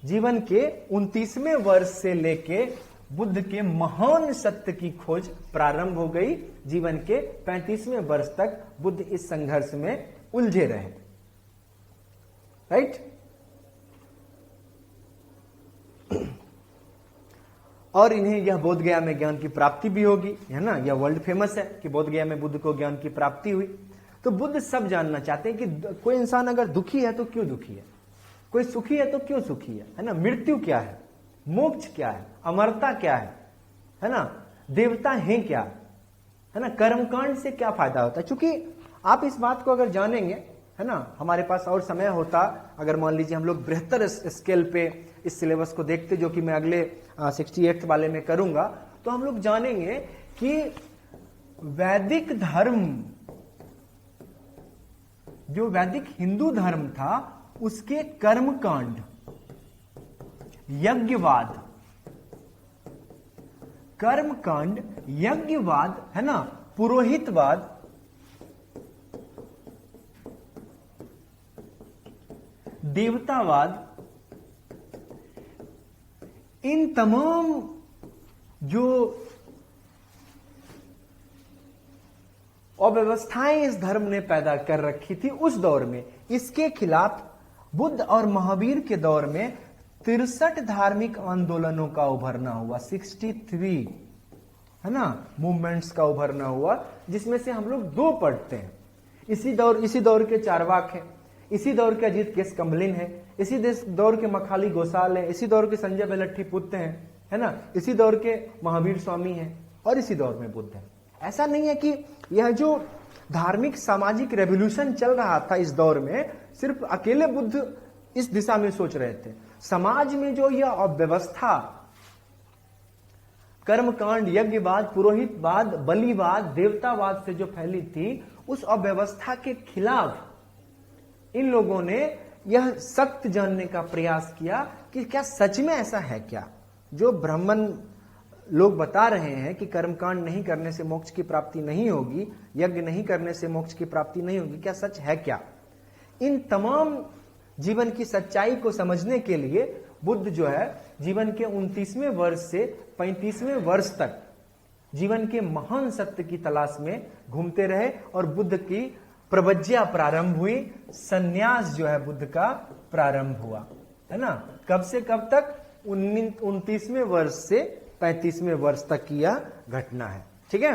जीवन के 29वें वर्ष से लेके बुद्ध के महान सत्य की खोज प्रारंभ हो गई। जीवन के 35वें वर्ष तक बुद्ध इस संघर्ष में उलझे रहे। राइट। और इन्हें यह बोध गया में ज्ञान की प्राप्ति भी होगी, है ना। यह वर्ल्ड फेमस है कि बोध गया में बुद्ध को ज्ञान की प्राप्ति हुई। तो बुद्ध सब जानना चाहते हैं कि कोई इंसान अगर दुखी है तो क्यों दुखी है, कोई सुखी है तो क्यों सुखी है ना। मृत्यु क्या है, मोक्ष क्या है, अमरता क्या है ना, देवता है क्या, है ना, कर्मकांड से क्या फायदा होता है। क्योंकि आप इस बात को अगर जानेंगे, है ना, हमारे पास और समय होता, अगर मान लीजिए हम लोग बृहत्तर स्केल पे इस सिलेबस को देखते, जो कि मैं अगले 68th वाले में करूंगा, तो हम लोग जानेंगे कि वैदिक धर्म, जो वैदिक हिंदू धर्म था, उसके कर्मकांड, यज्ञवाद, कर्मकांड, यज्ञवाद, है ना, पुरोहितवाद, देवतावाद, इन तमाम जो अव्यवस्थाएं इस धर्म ने पैदा कर रखी थी उस दौर में, इसके खिलाफ बुद्ध और महावीर के दौर में 63 धार्मिक आंदोलनों का उभरना हुआ। 63 है ना, मूवमेंट्स का उभरना हुआ, जिसमें से हम लोग 2 पढ़ते हैं। इसी दौर के चारवाक हैं, इसी दौर के अजीत केस कमलिन है, इसी दौर के मखाली गोसाल है, इसी दौर के संजय बेलट्ठी पुत्र हैं, है ना, इसी दौर के महावीर स्वामी हैं, और इसी दौर में बुद्ध है। ऐसा नहीं है कि यह जो धार्मिक सामाजिक रेवोल्यूशन चल रहा था इस दौर में, सिर्फ अकेले बुद्ध इस दिशा में सोच रहे थे। समाज में जो यह अव्यवस्था, कर्मकांड, यज्ञवाद, पुरोहितवाद, बलिवाद, देवतावाद से जो फैली थी, उस अव्यवस्था के खिलाफ इन लोगों ने यह सत्य जानने का प्रयास किया कि क्या सच में ऐसा है क्या, जो ब्राह्मण लोग बता रहे हैं कि कर्मकांड नहीं करने से मोक्ष की प्राप्ति नहीं होगी, यज्ञ नहीं करने से मोक्ष की प्राप्ति नहीं होगी, क्या सच है क्या? इन तमाम जीवन की सच्चाई को समझने के लिए बुद्ध जो है जीवन के 29वें वर्ष से 35वें वर्ष तक जीवन के महान सत्य की तलाश में घूमते रहे, और बुद्ध की प्रवज्ञा प्रारंभ हुई, सन्यास जो है बुद्ध का प्रारंभ हुआ, है ना। कब से कब तक? 29वें वर्ष से 35वें वर्ष तक की यह घटना है, ठीक है।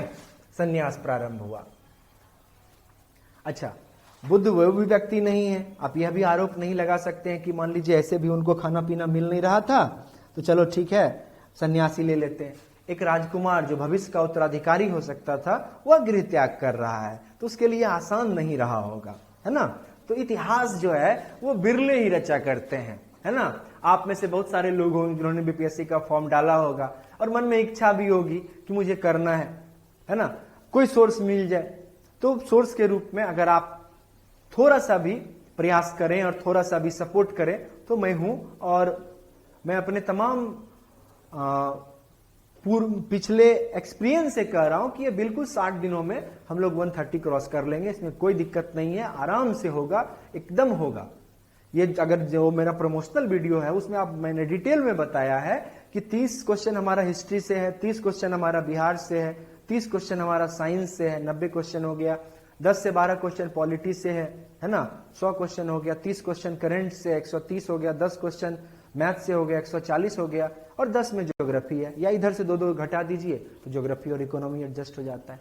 सन्यास प्रारंभ हुआ। अच्छा, बुद्ध वो भी व्यक्ति नहीं है, आप यह भी आरोप नहीं लगा सकते हैं कि मान लीजिए ऐसे भी उनको खाना पीना मिल नहीं रहा था तो चलो ठीक है सन्यासी ले लेते हैं। एक राजकुमार जो भविष्य का उत्तराधिकारी हो सकता था वह गृह त्याग कर रहा है, तो उसके लिए आसान नहीं रहा होगा, है ना। तो इतिहास जो है वो बिरले ही रचा करते हैं, है ना। आप में से बहुत सारे लोग होंगे जिन्होंने बीपीएससी का फॉर्म डाला होगा और मन में इच्छा भी होगी कि मुझे करना है ना। कोई सोर्स मिल जाए तो सोर्स के रूप में अगर आप थोड़ा सा भी प्रयास करें और थोड़ा सा भी सपोर्ट करें तो मैं हूं, और मैं अपने तमाम पिछले एक्सपीरियंस से कह रहा हूं कि ये बिल्कुल 60 दिनों में हम लोग 130 क्रॉस कर लेंगे, इसमें कोई दिक्कत नहीं है, आराम से होगा, एकदम होगा। ये अगर जो मेरा प्रमोशनल वीडियो है उसमें मैंने डिटेल में बताया है कि 30 क्वेश्चन हमारा हिस्ट्री से है, 30 क्वेश्चन हमारा बिहार से है, 30 क्वेश्चन हमारा साइंस से है, 90 क्वेश्चन हो गया, 10 से 12 क्वेश्चन पॉलिटी से है ना, 100 क्वेश्चन हो गया, 30 क्वेश्चन करंट से 130 हो गया, 10 क्वेश्चन मैथ से हो गया 140 हो गया, और 10 में ज्योग्राफी है, या इधर से 2 घटा दीजिए तो ज्योग्राफी और इकोनॉमी एडजस्ट हो जाता है।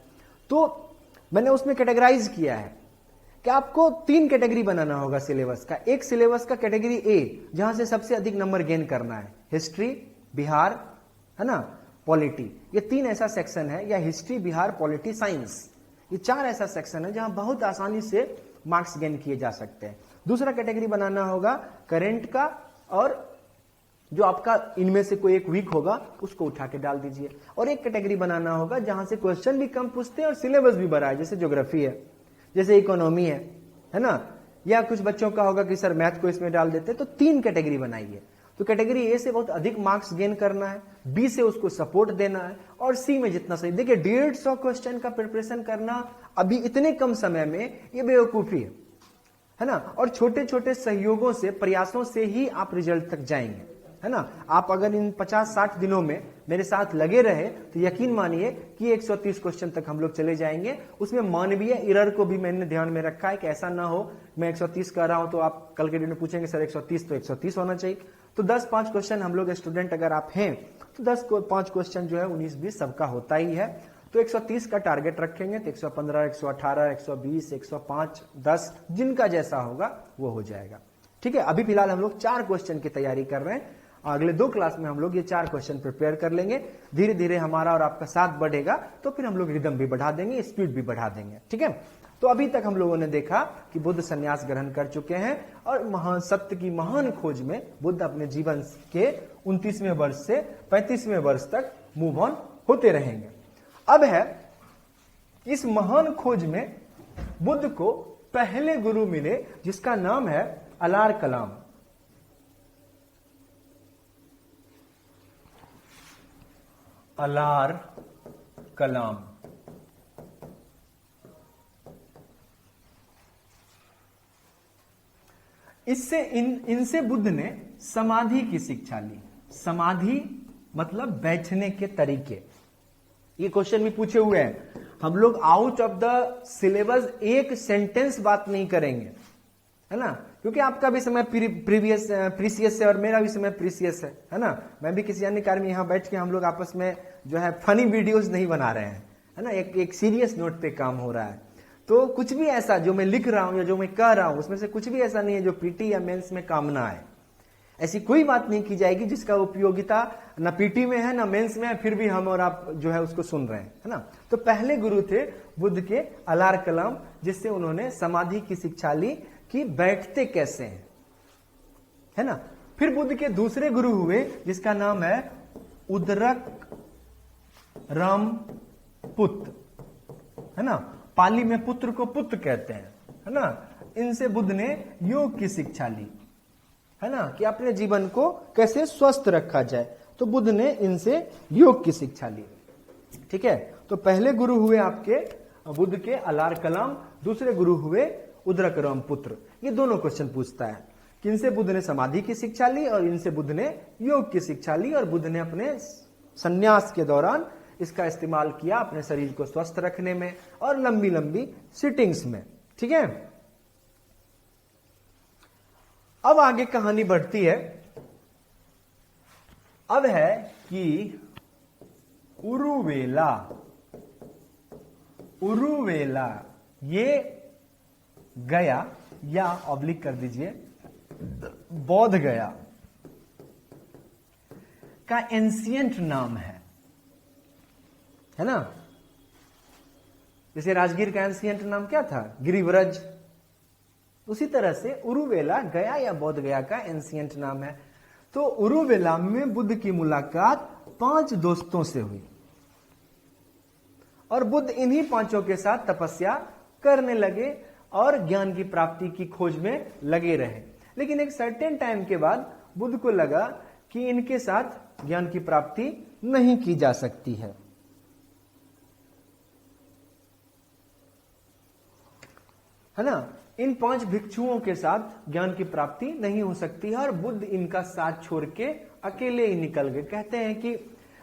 तो मैंने उसमें कैटेगराइज किया है कि आपको 3 कैटेगरी बनाना होगा सिलेबस का। एक सिलेबस का कैटेगरी ए, जहां से सबसे अधिक नंबर गेन करना है, हिस्ट्री, बिहार, है ना, पॉलिटी, ये 3 ऐसा सेक्शन है, या हिस्ट्री, बिहार, पॉलिटी, साइंस, ये 4 ऐसा सेक्शन है जहां बहुत आसानी से मार्क्स गेन किए जा सकते हैं। दूसरा कैटेगरी बनाना होगा करंट का, और जो आपका इनमें से कोई एक वीक होगा उसको उठा के डाल दीजिए। और एक कैटेगरी बनाना होगा जहां से क्वेश्चन भी कम पूछते हैं और सिलेबस भी बड़ा है, जैसे ज्योग्राफी है, जैसे इकोनॉमी है ना, या कुछ बच्चों का होगा कि सर मैथ को इसमें डाल देते। तो 3 कैटेगरी बनाइए। तो कैटेगरी ए से बहुत अधिक मार्क्स गेन करना है, बी से उसको सपोर्ट देना है, और सी में जितना सही। देखिए 150 क्वेश्चन का प्रिपरेशन करना अभी इतने कम समय में ये बेवकूफी है ना। और छोटे छोटे सहयोगों से, प्रयासों से ही आप रिजल्ट तक जाएंगे, है ना। आप अगर इन 50-60 दिनों में मेरे साथ लगे रहे तो यकीन मानिए कि 130 क्वेश्चन तक हम लोग चले जाएंगे। उसमें मानवीय एरर को भी मैंने ध्यान में रखा है कि ऐसा ना हो मैं 130 कर रहा हूं तो आप कल के दिन में पूछेंगे सर 130 तो 130 होना चाहिए। तो 10-5 क्वेश्चन हम लोग स्टूडेंट अगर आप हैं तो 10-5 क्वेश्चन जो है 19-20 सबका होता ही है। तो 130 का टारगेट रखेंगे तो 115, 118, 120, 105, 10 जिनका जैसा होगा वो हो जाएगा, ठीक है। अभी फिलहाल हम लोग 4 क्वेश्चन की तैयारी कर रहे हैं। अगले 2 क्लास में हम लोग ये 4 क्वेश्चन प्रिपेयर कर लेंगे। धीरे धीरे हमारा और आपका साथ बढ़ेगा तो फिर हम लोग रिदम भी बढ़ा देंगे, स्पीड भी बढ़ा देंगे, ठीक है। तो अभी तक हम लोगों ने देखा कि बुद्ध संन्यास ग्रहण कर चुके हैं और महान सत्य की महान खोज में बुद्ध अपने जीवन के 29वें वर्ष से 35वें वर्ष तक मूव ऑन होते रहेंगे। अब है इस महान खोज में बुद्ध को पहले गुरु मिले जिसका नाम है अलार कलाम। अलार कलाम इससे इनसे बुद्ध ने समाधि की शिक्षा ली। समाधि मतलब बैठने के तरीके। ये क्वेश्चन भी पूछे हुए हैं। हम लोग आउट ऑफ द सिलेबस एक सेंटेंस बात नहीं करेंगे, है ना, क्योंकि आपका भी समय प्रीसियस है और मेरा भी समय प्रीसियस है ना। मैं भी किसी अन्य कार्य में यहां बैठ के हम लोग आपस में जो है फनी वीडियोस नहीं बना रहे हैं, है ना, एक सीरियस नोट पे काम हो रहा है। तो कुछ भी ऐसा जो मैं लिख रहा हूं या जो मैं कह रहा हूं उसमें से कुछ भी ऐसा नहीं है जो पीटी या मेंस में काम ना आए। ऐसी कोई बात नहीं की जाएगी जिसका उपयोगिता न पीटी में है ना मेंस में है, फिर भी हम और आप जो है उसको सुन रहे हैं, है ना। तो पहले गुरु थे बुद्ध के अलार कलाम, जिससे उन्होंने समाधि की शिक्षा ली कि बैठते कैसे हैं, है ना। फिर बुद्ध के दूसरे गुरु हुए जिसका नाम है उदरक राम पुत्र, है ना। पाली में पुत्र को पुत्र कहते हैं, है ना। इनसे बुद्ध ने योग की शिक्षा ली, है ना, कि अपने जीवन को कैसे स्वस्थ रखा जाए। तो बुद्ध ने इनसे योग की शिक्षा ली, ठीक है। तो पहले गुरु हुए आपके बुद्ध के अलार कलाम, दूसरे गुरु हुए उदरक राम पुत्र। ये दोनों क्वेश्चन पूछता है कि इनसे बुद्ध ने समाधि की शिक्षा ली और इनसे बुद्ध ने योग की शिक्षा ली, और बुद्ध ने अपने संन्यास के दौरान इसका इस्तेमाल किया अपने शरीर को स्वस्थ रखने में और लंबी लंबी सिटिंग्स में, ठीक है। अब आगे कहानी बढ़ती है। अब है कि उरुवेला ये गया या ऑब्लिक कर दीजिए बौद्ध गया का एंशिएंट नाम है ना। जैसे राजगीर का एंशिएंट नाम क्या था, गिरिव्रज, उसी तरह से उरुवेला गया या बौद्ध गया का एंशिएंट नाम है। तो उरुवेला में बुद्ध की मुलाकात 5 दोस्तों से हुई और बुद्ध इन्हीं 5 के साथ तपस्या करने लगे और ज्ञान की प्राप्ति की खोज में लगे रहे। लेकिन एक सर्टेन टाइम के बाद बुद्ध को लगा कि इनके साथ ज्ञान की प्राप्ति नहीं की जा सकती है ना। इन 5 भिक्षुओं के साथ ज्ञान की प्राप्ति नहीं हो सकती है और बुद्ध इनका साथ छोड़ के अकेले ही निकल गए। कहते हैं कि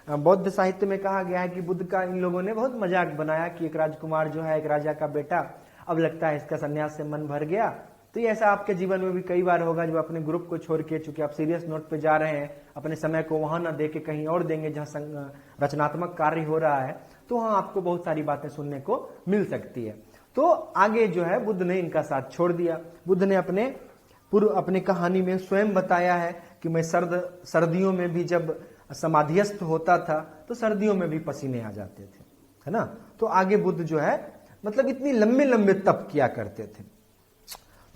बौद्ध साहित्य में कहा गया है कि बुद्ध का इन लोगों ने बहुत मजाक बनाया कि एक राजकुमार जो है, एक राजा का बेटा, अब लगता है इसका सन्यास से मन भर गया। तो ये ऐसा आपके जीवन में भी कई बार होगा जब अपने ग्रुप को छोड़ के, चूंकि आप सीरियस नोट पे जा रहे हैं, अपने समय को वहां ना दे के कहीं और देंगे जहां रचनात्मक कार्य हो रहा है, तो वहां आपको बहुत सारी बातें सुनने को मिल सकती है। तो आगे जो है बुद्ध ने इनका साथ छोड़ दिया। बुद्ध ने अपने कहानी में स्वयं बताया है कि मैं सर्दियों में भी जब समाधिस्थ होता था तो सर्दियों में भी पसीने आ जाते थे, है ना। तो आगे बुद्ध जो है मतलब इतनी लंबे लंबे तप किया करते थे।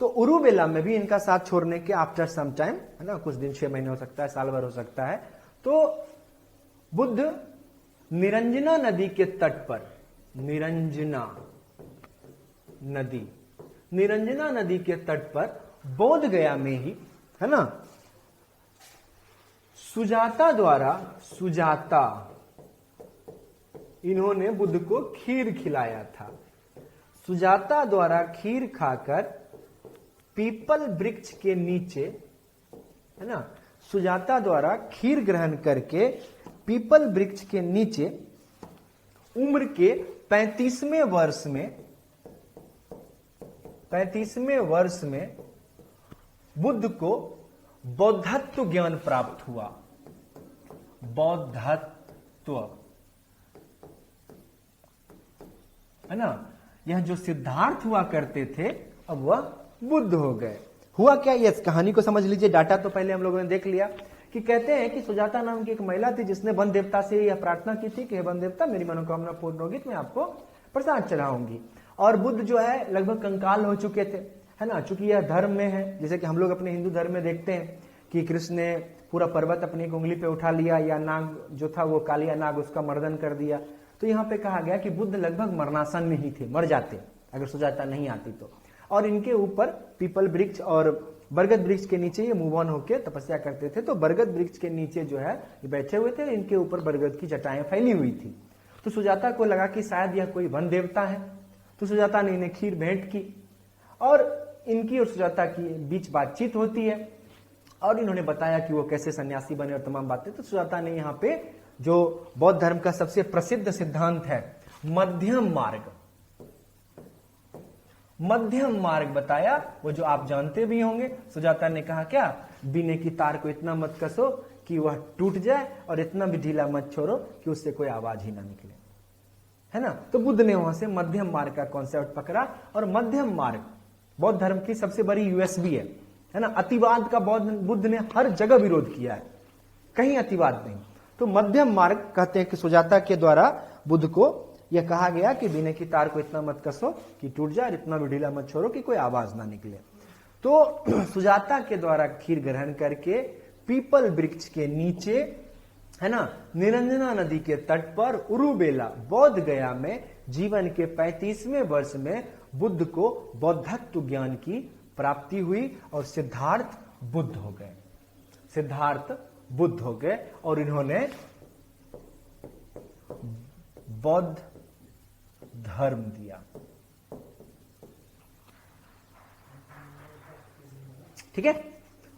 तो उरुवेला में भी इनका साथ छोड़ने के आफ्टर सम टाइम, है ना, कुछ दिन, 6 महीने हो सकता है, साल भर हो सकता है, तो बुद्ध निरंजना नदी के तट पर, निरंजना नदी के तट पर बोध गया में ही, है ना, सुजाता इन्होंने बुद्ध को खीर खिलाया था। सुजाता द्वारा खीर खाकर पीपल वृक्ष के नीचे, है ना, सुजाता द्वारा खीर ग्रहण करके पीपल वृक्ष के नीचे उम्र के 35वें वर्ष में बुद्ध को बौद्धत्व ज्ञान प्राप्त हुआ। बौद्धत्व, है ना, यह जो सिद्धार्थ हुआ करते थे अब वह बुद्ध हो गए। हुआ क्या, ये कहानी को समझ लीजिए। डाटा तो पहले हम लोगों ने देख लिया कि कहते हैं कि सुजाता नाम की एक महिला थी जिसने वन देवता से यह प्रार्थना की थी कि हे वन देवता, मेरी मनोकामना पूर्ण होगी तो मैं आपको प्रसाद चढ़ाऊंगी। और बुद्ध जो है लगभग कंकाल हो चुके थे, है ना, चूंकि यह धर्म में है, जैसे कि हम लोग अपने हिंदू धर्म में देखते हैं कि कृष्ण ने पूरा पर्वत अपनी एक उंगली पे उठा लिया, या नाग जो था वो कालिया नाग, उसका मर्दन कर दिया। तो यहाँ पे कहा गया कि बुद्ध लगभग मरणासन ही थे, मर जाते अगर सुजाता नहीं आती तो। और इनके ऊपर पीपल वृक्ष और बरगद वृक्ष के नीचे ये मूव ऑन होकर तपस्या करते थे। तो बरगद वृक्ष के नीचे जो है ये बैठे हुए थे, इनके ऊपर बरगद की जटाएं फैली हुई थी। तो सुजाता को लगा कि शायद यह कोई वन देवता है, तो सुजाता ने इन्हें खीर भेंट की। और इनकी और सुजाता की बीच बातचीत होती है और इन्होंने बताया कि वो कैसे सन्यासी बने और तमाम बातें। तो सुजाता ने यहाँ पे जो बौद्ध धर्म का सबसे प्रसिद्ध सिद्धांत है मध्यम मार्ग, मध्यम मार्ग बताया, वो जो आप जानते भी होंगे। सुजाता ने कहा क्या, बीने की तार को इतना मत कसो कि वह टूट जाए और इतना भी ढीला मत छोड़ो कि उससे कोई आवाज ही ना निकले, है ना। तो बुद्ध ने वहां से मध्यम मार्ग का कॉन्सेप्ट पकड़ा और मध्यम मार्ग बौद्ध धर्म की सबसे बड़ी यूएसपी है ना। अतिवाद का बुद्ध ने हर जगह विरोध किया है, कहीं अतिवाद नहीं। तो मध्यम मार्ग कहते हैं कि सुजाता के द्वारा बुद्ध को यह कहा गया कि बीने की तार को इतना मत कसो कि टूट जाए, इतना भी ढीला मत छोड़ो कि कोई आवाज ना निकले। तो सुजाता के द्वारा खीर ग्रहण करके पीपल वृक्ष के नीचे, है ना, निरंजना नदी के तट पर उरुबेला बौद्ध गया में जीवन के 35वें वर्ष में बुद्ध को बौद्धत्व ज्ञान की प्राप्ति हुई और सिद्धार्थ बुद्ध हो गए, सिद्धार्थ बुद्ध हो गए और इन्होंने बौद्ध धर्म दिया। ठीक है,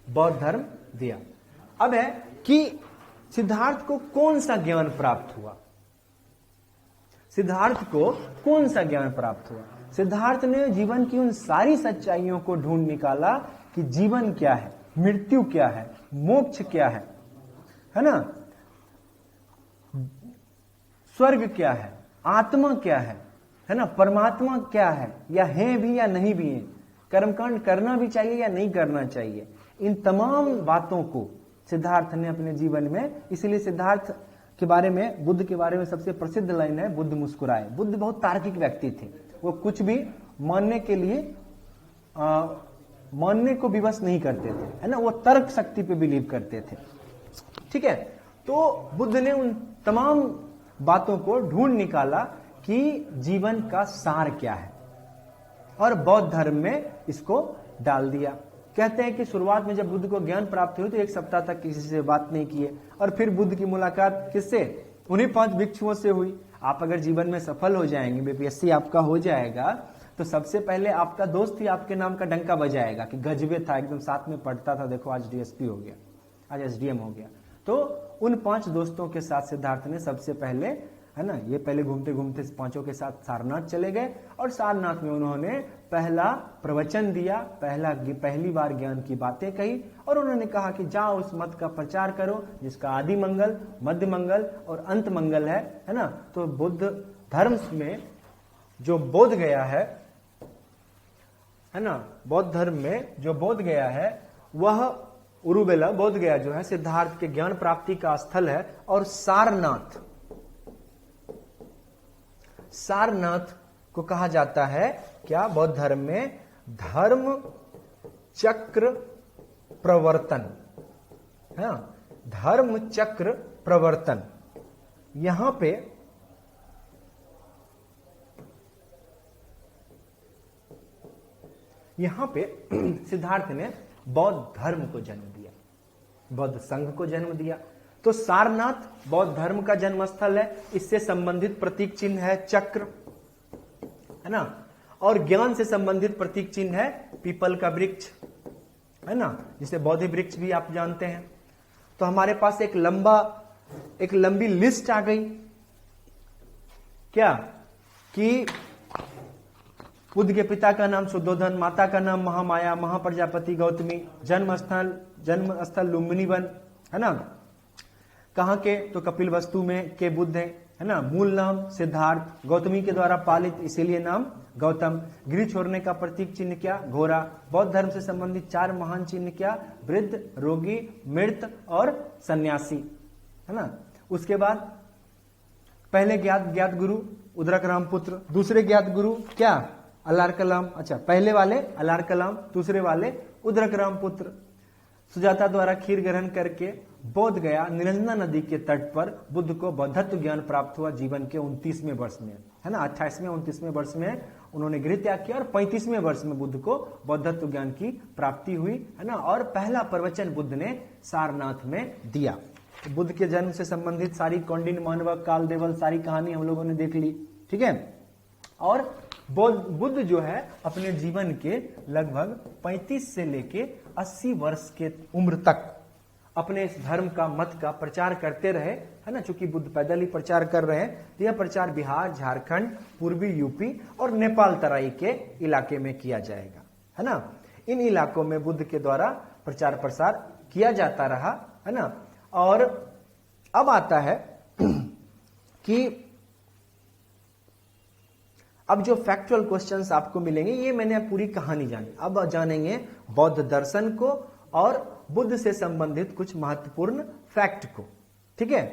बौद्ध धर्म दिया। अब है कि सिद्धार्थ को कौन सा ज्ञान प्राप्त हुआ, सिद्धार्थ को कौन सा ज्ञान प्राप्त हुआ। सिद्धार्थ ने जीवन की उन सारी सच्चाइयों को ढूंढ निकाला कि जीवन क्या है, मृत्यु क्या है, मोक्ष क्या है ना, स्वर्ग क्या है, आत्मा क्या है ना, परमात्मा क्या है, या है भी या नहीं भी है, कर्मकांड करना भी चाहिए या नहीं करना चाहिए। इन तमाम बातों को सिद्धार्थ ने अपने जीवन में, इसीलिए सिद्धार्थ के बारे में, बुद्ध के बारे में सबसे प्रसिद्ध लाइन है बुद्ध मुस्कुराए। बुद्ध बहुत तार्किक व्यक्ति थे, वो कुछ भी मानने के लिए मानने को विवश नहीं करते थे, है ना, वो तर्क शक्ति पे बिलीव करते थे। ठीक है, तो बुद्ध ने उन तमाम बातों को ढूंढ निकाला कि जीवन का सार क्या है और बौद्ध धर्म में इसको डाल दिया। कहते हैं कि शुरुआत में जब बुद्ध को ज्ञान प्राप्त हुई तो 1 सप्ताह तक किसी से बात नहीं किए और फिर बुद्ध की मुलाकात किससे, उन्हीं 5 भिक्षुओं से हुई। आप अगर जीवन में सफल हो जाएंगे, बीपीएससी आपका हो जाएगा, तो सबसे पहले आपका दोस्त ही आपके नाम का डंका बजाएगा कि गजबे था, एकदम साथ में पढ़ता था, देखो आज डीएसपी हो गया, आज एसडीएम हो गया। तो उन 5 दोस्तों के साथ सिद्धार्थ ने सबसे पहले, है ना, ये पहले घूमते घूमते 5 के साथ सारनाथ चले गए और सारनाथ में उन्होंने पहला प्रवचन दिया, पहली बार ज्ञान की बातें कही और उन्होंने कहा कि जाओ उस मत का प्रचार करो जिसका आदि मंगल, मध्य मंगल और अंत मंगल है ना। तो बुद्ध धर्म में जो बोध गया है ना, बौद्ध धर्म में जो बोध गया है वह उरुबेला बोध गया जो है सिद्धार्थ के ज्ञान प्राप्ति का स्थल है। और सारनाथ को कहा जाता है क्या, बौद्ध धर्म में धर्म चक्र प्रवर्तन, है ना, धर्म चक्र प्रवर्तन। यहां पे सिद्धार्थ ने बौद्ध धर्म को जन्म दिया, बौद्ध संघ को जन्म दिया। तो सारनाथ बौद्ध धर्म का जन्म स्थल है, इससे संबंधित प्रतीक चिन्ह है चक्र, है ना, और ज्ञान से संबंधित प्रतीक चिन्ह है पीपल का वृक्ष, है ना, जिसे बोधि वृक्ष भी आप जानते हैं। तो हमारे पास एक लंबी लिस्ट आ गई क्या, कि बुद्ध के पिता का नाम शुद्धोधन, माता का नाम महामाया, महाप्रजापति गौतमी, जन्म स्थल लुम्बिनी वन, है ना, कहां के, तो कपिल वस्तु में के बुद्ध है ना, मूल नाम सिद्धार्थ, गौतमी के द्वारा पालित इसीलिए नाम गौतम। गृह छोड़ने का प्रतीक चिन्ह क्या, घोड़ा। बौद्ध धर्म से संबंधित 4 महान चिन्ह क्या, वृद्ध, रोगी, मृत और सन्यासी, है ना। उसके बाद पहले ज्ञात गुरु उद्रक रामपुत्र, दूसरे ज्ञात गुरु क्या, अलार कलाम, अच्छा पहले वाले अलार कलाम, दूसरे वाले उद्रक रामपुत्र। सुजाता द्वारा खीर ग्रहण करके बोध गया निरंजना नदी के तट पर बुद्ध को बौद्धत्व ज्ञान प्राप्त हुआ जीवन के 29वें वर्ष में, है ना। 28वें 29वें वर्ष में उन्होंने गृह त्याग किया और 35वें वर्ष में बुद्ध को बौद्धत्व ज्ञान की प्राप्ति हुई, है ना। और पहला प्रवचन बुद्ध ने सारनाथ में दिया। तो बुद्ध के जन्म से संबंधित सारी कौंडिन्य, मानवक, काल देवल सारी कहानी हम लोगों ने देख ली, ठीक है। और बुद्ध जो है अपने जीवन के लगभग 35 से लेके 80 वर्ष के उम्र तक अपने इस धर्म का मत का प्रचार करते रहे, है ना। चूंकि बुद्ध पैदल ही प्रचार कर रहे हैं, तो यह प्रचार बिहार, झारखंड, पूर्वी यूपी और नेपाल तराई के इलाके में किया जाएगा, है ना। इन इलाकों में बुद्ध के द्वारा प्रचार प्रसार किया जाता रहा, है ना। और अब आता है कि अब जो फैक्चुअल क्वेश्चंस आपको मिलेंगे, ये मैंने पूरी कहानी जानी। अब जानेंगे बौद्ध दर्शन को और बुद्ध से संबंधित कुछ महत्वपूर्ण फैक्ट को, ठीक है।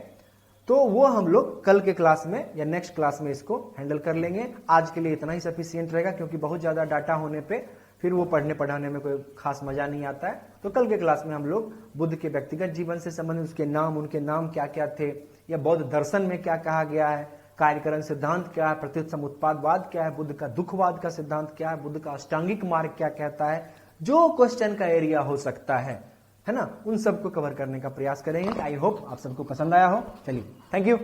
तो वो हम लोग कल के क्लास में या नेक्स्ट क्लास में इसको हैंडल कर लेंगे। आज के लिए इतना ही सफिशिएंट रहेगा, क्योंकि बहुत ज्यादा डाटा होने पे फिर वो पढ़ने पढ़ाने में कोई खास मजा नहीं आता है। तो कल के क्लास में हम लोग बुद्ध के व्यक्तिगत जीवन से संबंधित उसके नाम, उनके नाम क्या क्या थे, या बौद्ध दर्शन में क्या कहा गया है, कार्यकरण सिद्धांत क्या है, प्रत्युत समुत्पादवाद क्या है, बुद्ध का दुखवाद का सिद्धांत क्या है, बुद्ध का अष्टांगिक मार्ग क्या कहता है, जो क्वेश्चन का एरिया हो सकता है ना, उन सबको कवर करने का प्रयास करेंगे। आई होप आप सबको पसंद आया हो। चलिए, थैंक यू।